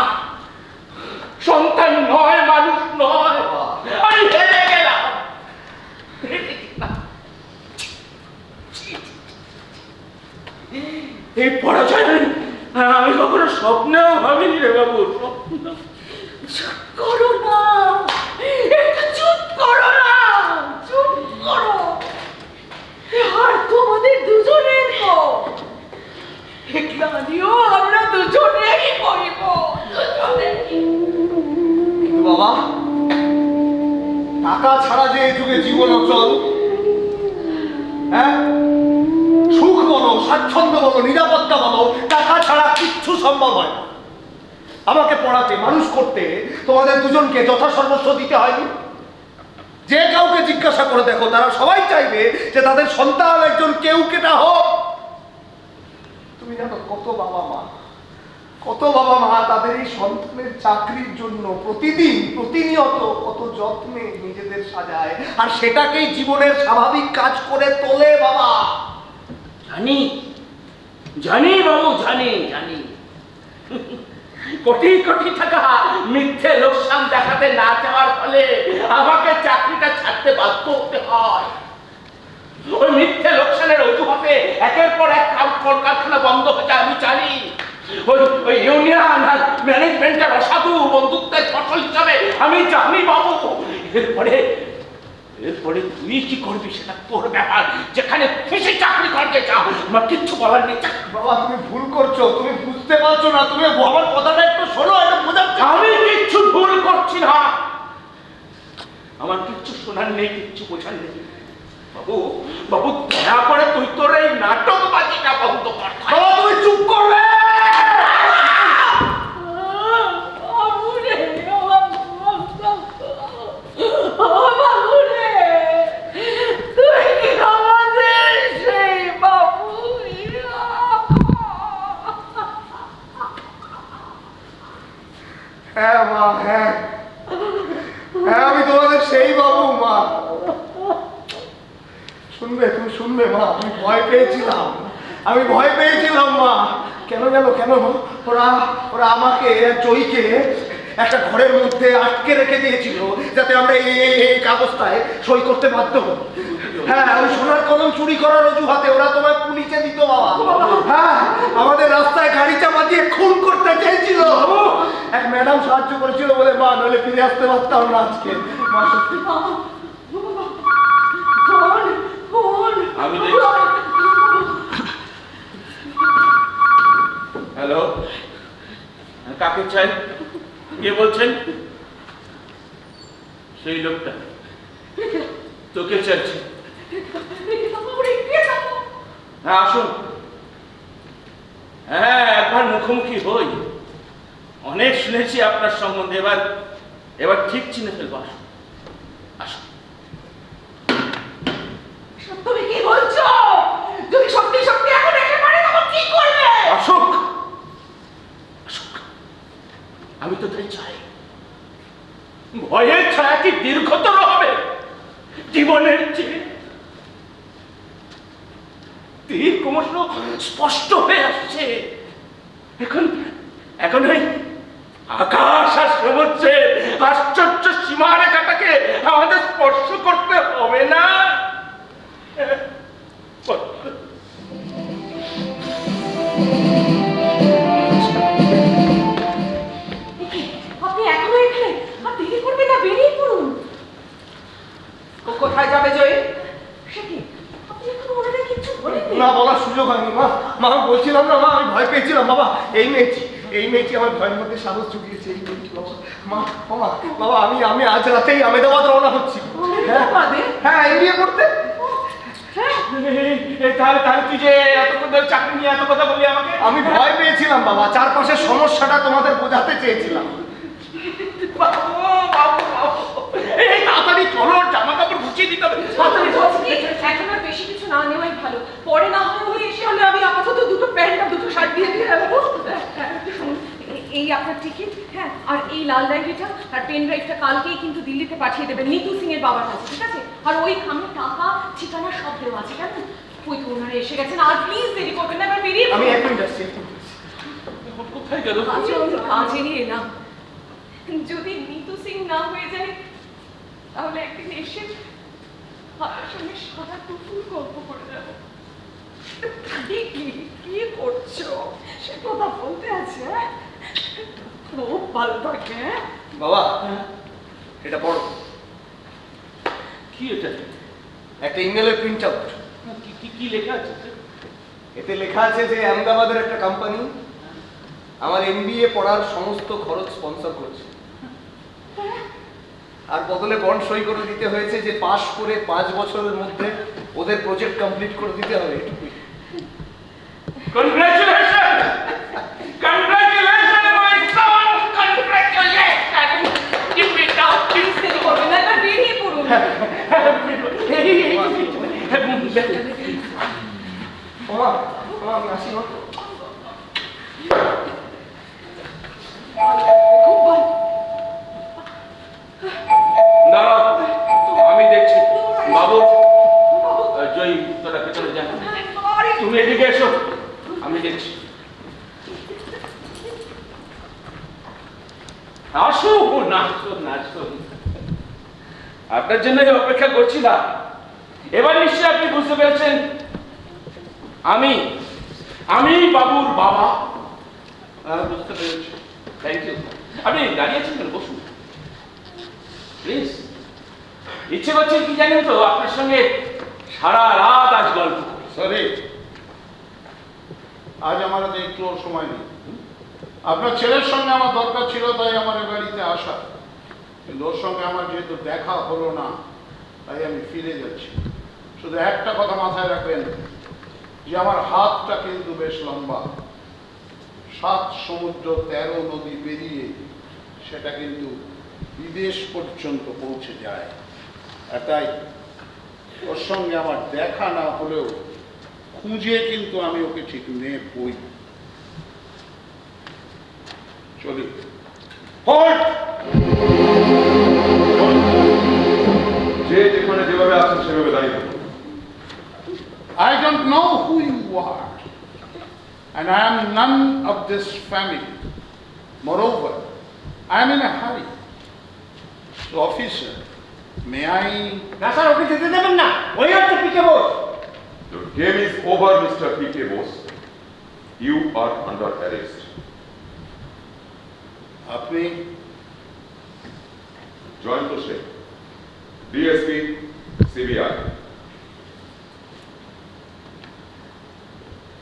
S3: সন্তান নয়, মানুষ নয়। আমি হেরে গেলাম। এই পরাজয় আমি কখনো স্বপ্নেও ভাবিনি রে বাবু, স্বপ্ন।
S5: করো না, একটু চুপ করো না, চুপ করো। আর তোমাদের দুজনের গো, একলানিও আমরা দুজনেই করিব, দুজনেই।
S6: কিন্তু বাবা, টাকা ছাড়া যে এই যুগে জীবন অচল। হ্যাঁ, সুখ বলো, স্বাচ্ছন্দ্য বলো, নিরাপত্তা বলো, টাকা ছাড়া কিচ্ছু সম্ভব হয় না। আমাকে পড়াতে, মানুষ করতে তোমাদের দুজনকে যথাসর্বস্ব দিতে হয়নি। যে কাউকে জিজ্ঞাসা করে দেখো, তারা সবাই চাইবে যে তাদের সন্তান একজন কেউকেটা হোক। তুমি জানো কত বাবা মা তাদের এই সন্তানের চাকরির জন্য প্রতিনিয়ত কত যত্নে নিজেদের সাজায়, আর সেটাকেই জীবনের স্বাভাবিক কাজ করে তোলে বাবা।
S3: জানি বাবু, জানি কোটি কোটি টাকা মিথ্যে লোকসান দেখাতে না চাওয়ার ফলে আমাকে চাকরিটা ছাড়তে বাধ্য হতে হয়। ওই মিথ্যে লোকসানের অজুহাতে একের পর এক কলকারখানা বন্ধ হয়ে যায় আমি জানি। ওই ইউনিয়ন আর ম্যানেজমেন্টের অসাধু বন্ধুত্বের ফসল হিসাবে আমি জানি বাবু। এরপরে তুই কি করবি সেটা তোর ব্যাপার। যেখানে খুশি চাকরি করতে চাও, আমার কিচ্ছু বলার নেই।
S6: বাবা, তুমি ভুল করছো, তুমি বুঝতে পারছো না। তুমি আমার কথাটা একটু শোনো, এটা বোঝাচ্ছি।
S3: আমি কিচ্ছু ভুল করছি না, আমার কিচ্ছু শোনার নেই, কিচ্ছু বোঝার নেই। বাবু দয়া করে তুই তোর এই নাটকবাজিটা বন্ধ কর।
S6: বাবা, তুমি চুপ করবে। হ্যাঁ মা, হ্যাঁ, আমি তোমাদের সেই বাবু। মা তুমি শুনবে মা, আমি ভয় পেয়েছিলাম মা। কেন ওরা আমাকে জয়ীকে একটা ঘরের মধ্যে আটকে রেখে দিয়েছিল যাতে আমরা এই কাগজটায় সই করতে বাধ্য হই। হ্যাঁ, ওই সোনার কলম চুরি করার অজুহাতে ওরা তোমায় পুলিশে দিত বাবা। হ্যাঁ, আমাদের রাস্তায় গাড়ি চাপা দিয়ে খুন করতে চেয়েছিল। এক ম্যাডাম সাহায্য করেছিল বলে মা, নইলে ফিরে আসতে পারতাম না আজকে। মা সত্যি
S3: আমি হ্যালো, কাকে চাই? কে বলছেন? সেই লোকটা তোকে চাইছে। হ্যাঁ আসুন, হ্যাঁ একবার মুখোমুখি হই। অনেক শুনেছি আপনার সম্বন্ধে, এবার ঠিক চিনে ফেলবো। আসুন আসুন।
S5: তুমি কি বলছো? যদি সত্যি সত্যি এখন এসে পড়ে তখন কি করবে?
S3: আসুক আসুক, আমি তো তাই চাই। ভয়ের ছায়া কি দীর্ঘতর হবে জীবনের চেয়ে? তীর ক্রমশ স্পষ্ট হয়ে আসছে। এখন ওই আকাশ আর সমুদ্রের আশ্চর্য সীমারেখাটাকে আমাদের স্পর্শ করতে হবে না।
S4: আপনি এখনো এখানে? আর দেরি করবেন না, বেরিয়ে পড়ুন।
S5: কোথায় যাবে জয়ী?
S4: সে কি, আপনি এখনো ওনারা কিচ্ছু বলেননি?
S6: না, বলার সুযোগ হয়নি মা। মা বলছিলাম না মা, আমি ভয় পেয়েছিলাম বাবা। এই মেয়েটি আমার ভয়ের মধ্যে সাহস জুগিয়েছে। এই মেয়েটি বাবা। মা বাবা, আমি আজ রাতেই আমেদাবাদ রওনা হচ্ছি। হ্যাঁ, এমবিএ করতে।
S3: তাহলে তুই যে এতক্ষণ ধরে চাকরি নিয়ে এত কথা বললি আমাকে?
S6: আমি ভয় পেয়েছিলাম বাবা, চারপাশের সমস্যাটা তোমাদের বোঝাতে চেয়েছিলাম।
S3: এই তাড়াতাড়ি চলো, জামা কাপড় গুছিয়ে দিতে হবে।
S4: এখন আর বেশি কিছু না নেওয়াই ভালো, পরে না হয় ওই এসে হলে আমি আপাতত দুটো প্যান্ট আর দুটো শার্ট দিয়ে রাখবো। এই আপনার টিকিট, হ্যাঁ, আর এই লাল ডায়েরিটা আর পেন ড্রাইভটা কালকেই কিন্তু দিল্লিতে পাঠিয়ে দেবেন নিতু সিং এর বাবার কাছে, ঠিক আছে? আর ওইখানে টাকা ঠিকানা সব দেওয়া আছে, কেন? ওই তো ওনারা এসে গেছেন, আর প্লিজ দেরি করবেন না, এবার বেরিয়ে
S6: আমি এখন যাচ্ছি।
S3: কোথায় গেল?
S4: কাজে নিয়ে না, যদি নিতু সিং না হয়ে যায় তাহলে একদিন এসে আপনার সঙ্গে সারা দুপুর গল্প করে যাবো।
S5: কি করছো? সে কথা বলতে আছে। খুব ভালো থাকে।
S6: বাবা, এটা পড়ো।
S3: কি এটা?
S6: একটা ইমেলের প্রিন্ট আউট।
S3: কি লেখা আছে?
S6: এতে লেখা আছে যে আহমেদাবাদের একটা কোম্পানি আমার এমবিএ পড়ার সমস্ত খরচ স্পন্সর করছে, আর বদলে বন্ড সই করে দিতে হয়েছে যে পাস করে 5 বছরের মধ্যে ওদের প্রজেক্ট কমপ্লিট করে দিতে হবে। এটুকুই।
S3: Congratulation, congratulation my Son, congratulation.
S4: Please দেরি করবেন না, এবার বেরিয়ে পড়ুন।
S6: ওমা, আমি আসি না।
S3: দাঁড়াও, আমি দেখছি। বাবু, জয়ী তোরা ভেতরে যা, তুমি এদিকে এসো, আমি দেখছি। আসুন আসুন আসুন, আপনার জন্যই অপেক্ষা করছিলাম। এবার নিশ্চয়ই আপনি বুঝতে পেরেছেন আমি বাবুর বাবা। বুঝতে পেরেছি, থ্যাংক ইউ। আপনি দাঁড়িয়েছেন কেন? বসুন প্লিজ। ইচ্ছে করছে কি জানেন তো, আপনার সঙ্গে সারা রাত আজ গল্প করি।
S1: সরি, আজ আমার হাতে একটুও সময় নেই। আপনার ছেলের সঙ্গে আমার দরকার ছিল, তাই আমার এ বাড়িতে আসা। কিন্তু ওর সঙ্গে আমার যেহেতু দেখা হলো না, তাই আমি ফিরে যাচ্ছি। শুধু একটা কথা মাথায় রাখবেন যে আমার হাতটা কিন্তু বেশ লম্বা। 7 সমুদ্র 13 নদী পেরিয়ে সেটা কিন্তু বিদেশ পর্যন্ত পৌঁছে যায়। আর তাই ওর সঙ্গে আমার দেখা না হলেও খুঁজে কিন্তু আমি ওকে ঠিক নেবই। চলি।
S8: হোল্ড! যে যেখানে যেভাবে আছেন সেভাবে দাঁড়িয়ে থাকুন।
S1: I don't know who you are, and I am none of this family. Moreover, I am in a hurry. So, officer, may I?
S7: না স্যার, ওকে যেতে দেবেন না। ওই হচ্ছে পিকে Bose.
S8: Your game is over, Mr. P.K. Bose. You are under arrest.
S1: আপনি
S8: Jayanta Sheikh, DSP, CBI.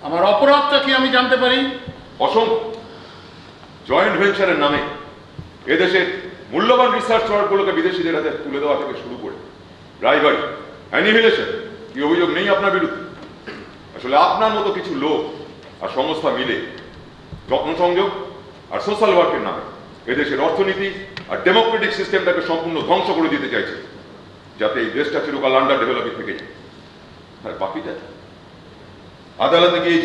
S1: আমার অপরাধটা কি আমি জানতে পারি?
S8: অসংখ্য জয়েন্ট ভেঞ্চারের নামে এদেশের মূল্যবান রিসার্চ ওয়ার্কগুলোকে বিদেশিদের হাতে তুলে দেওয়া থেকে শুরু করে রায়বাড়ি অ্যানিহিলেশন, কি অভিযোগ নেই আপনার বিরুদ্ধে? আসলে আপনার মতো কিছু লোক আর সংস্থা মিলে জনসংযোগ আর সোশ্যাল ওয়ার্কের নামে এদেশের অর্থনীতি আর ডেমোক্রেটিক সিস্টেমটাকে সম্পূর্ণ ধ্বংস করে দিতে চাইছে, যাতে এই দেশটা চিরকাল আন্ডার ডেভেলপে থেকে যায়। আর বাকিটা আদালতে গিয়ে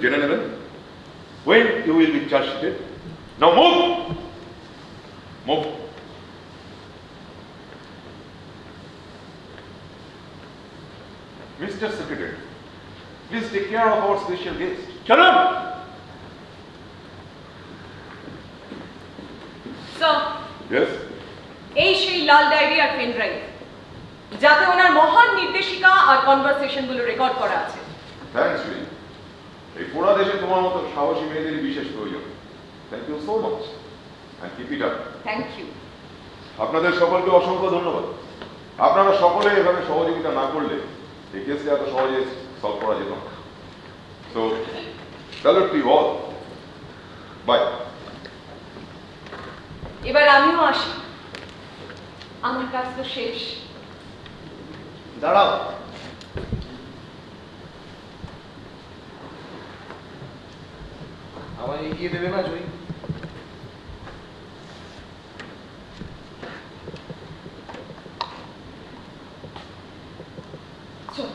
S8: জেনে নেবেন। when you will be charged sheeted. Now move! Move. Mr. Secretary, please take care of our special guest.
S7: চলুন।
S4: Sir,
S8: Yes?
S4: এই সেই লাল ডায়েরি আর পেন ড্রাইভ যাতে ওনার মহান নির্দেশিকা আর কনভারসেশনগুলো রেকর্ড করা আছে।
S8: Thanks, Lee. এই পুরা দেশে তোমার মতো সাহসী মেয়েদেরই বিশেষ প্রয়োজন। Thank you so much and keep it up.
S4: Thank you.
S8: আপনাদের সকলকে অসংখ্য ধন্যবাদ। আপনারা সকলে এভাবে সহযোগিতা না করলে এই কেসটা এত সহজে সলভ করা যেত না। So salute to you all. Bye.
S4: এবার আমিও আসি, আমার কাজ তো শেষ।
S6: দাঁড়াও, আমায় এগিয়ে দেবে না জয়ী?
S4: চল।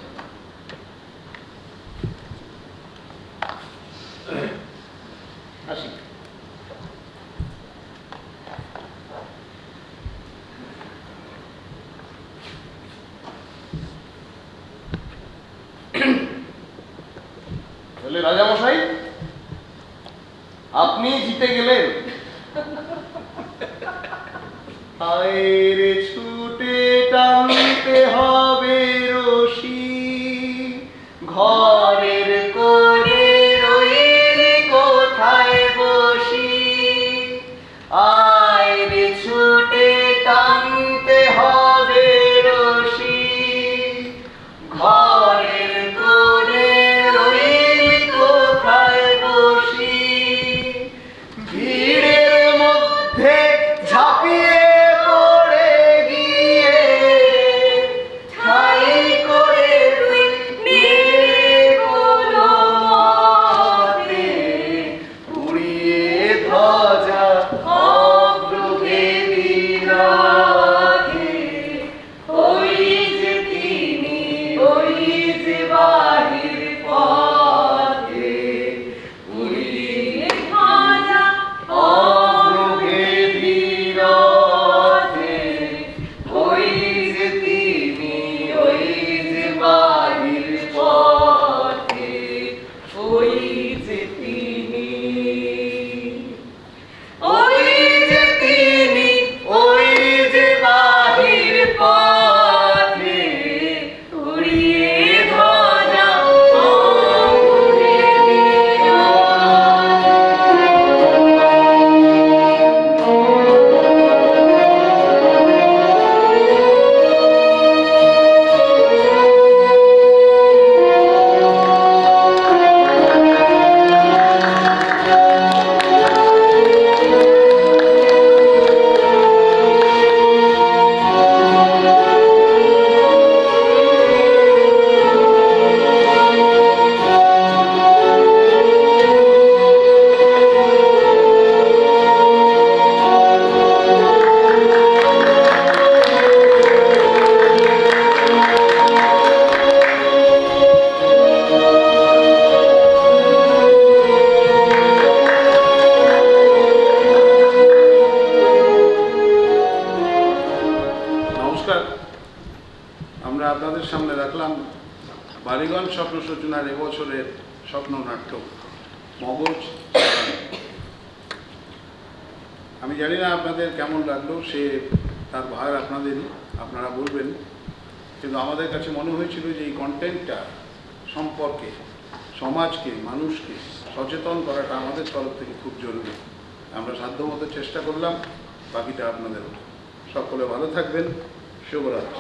S6: আসি। বলে রাজামশাই, আপনি জিতে গেলেন। আরে ছুটে টানতে হবে রশি, ঘরের করে রইলি কোথায় বসি। আরে ছুটে টানতে হবে রশি, ঘরের করে রইলি কোথায় বসি। ভিড়ের মধ্যে ঝাঁপিয়ে পড়ে গিয়ে ঠাই করে তুই নিয়ে কোনো মতে উড়িয়ে ধ্বজা অগ্রভেদী রাখে। ওই যে তিনি, ওই যে বাহির পথে উড়িয়ে ধ্বজা অগ্রভেদী রথে। ওই যে তিনি, ওই যে বাহির পথে, ওই যে তিনি, ওই যে তিনি, ওই যে বাহির পথে উড়িয়ে ধ্বজা অগ্রভেদী
S1: নমস্কার। আমরা আপনাদের সামনে রাখলাম বালিগঞ্জ স্বপ্ন সূচনার এবছরের স্বপ্ননাট্য মগজ। আমি জানি না আপনাদের কেমন লাগলো, সে তার ভার আপনাদেরই, আপনারা বলবেন। কিন্তু আমাদের কাছে মনে হয়েছিল যে এই কন্টেন্টটা সম্পর্কে সমাজকে, মানুষকে সচেতন করাটা আমাদের তরফ থেকে খুব জরুরি। আমরা সাধ্যমতো চেষ্টা করলাম, বাকিটা আপনাদের। সকলে ভালো থাকবেন। শুভরাত্রি।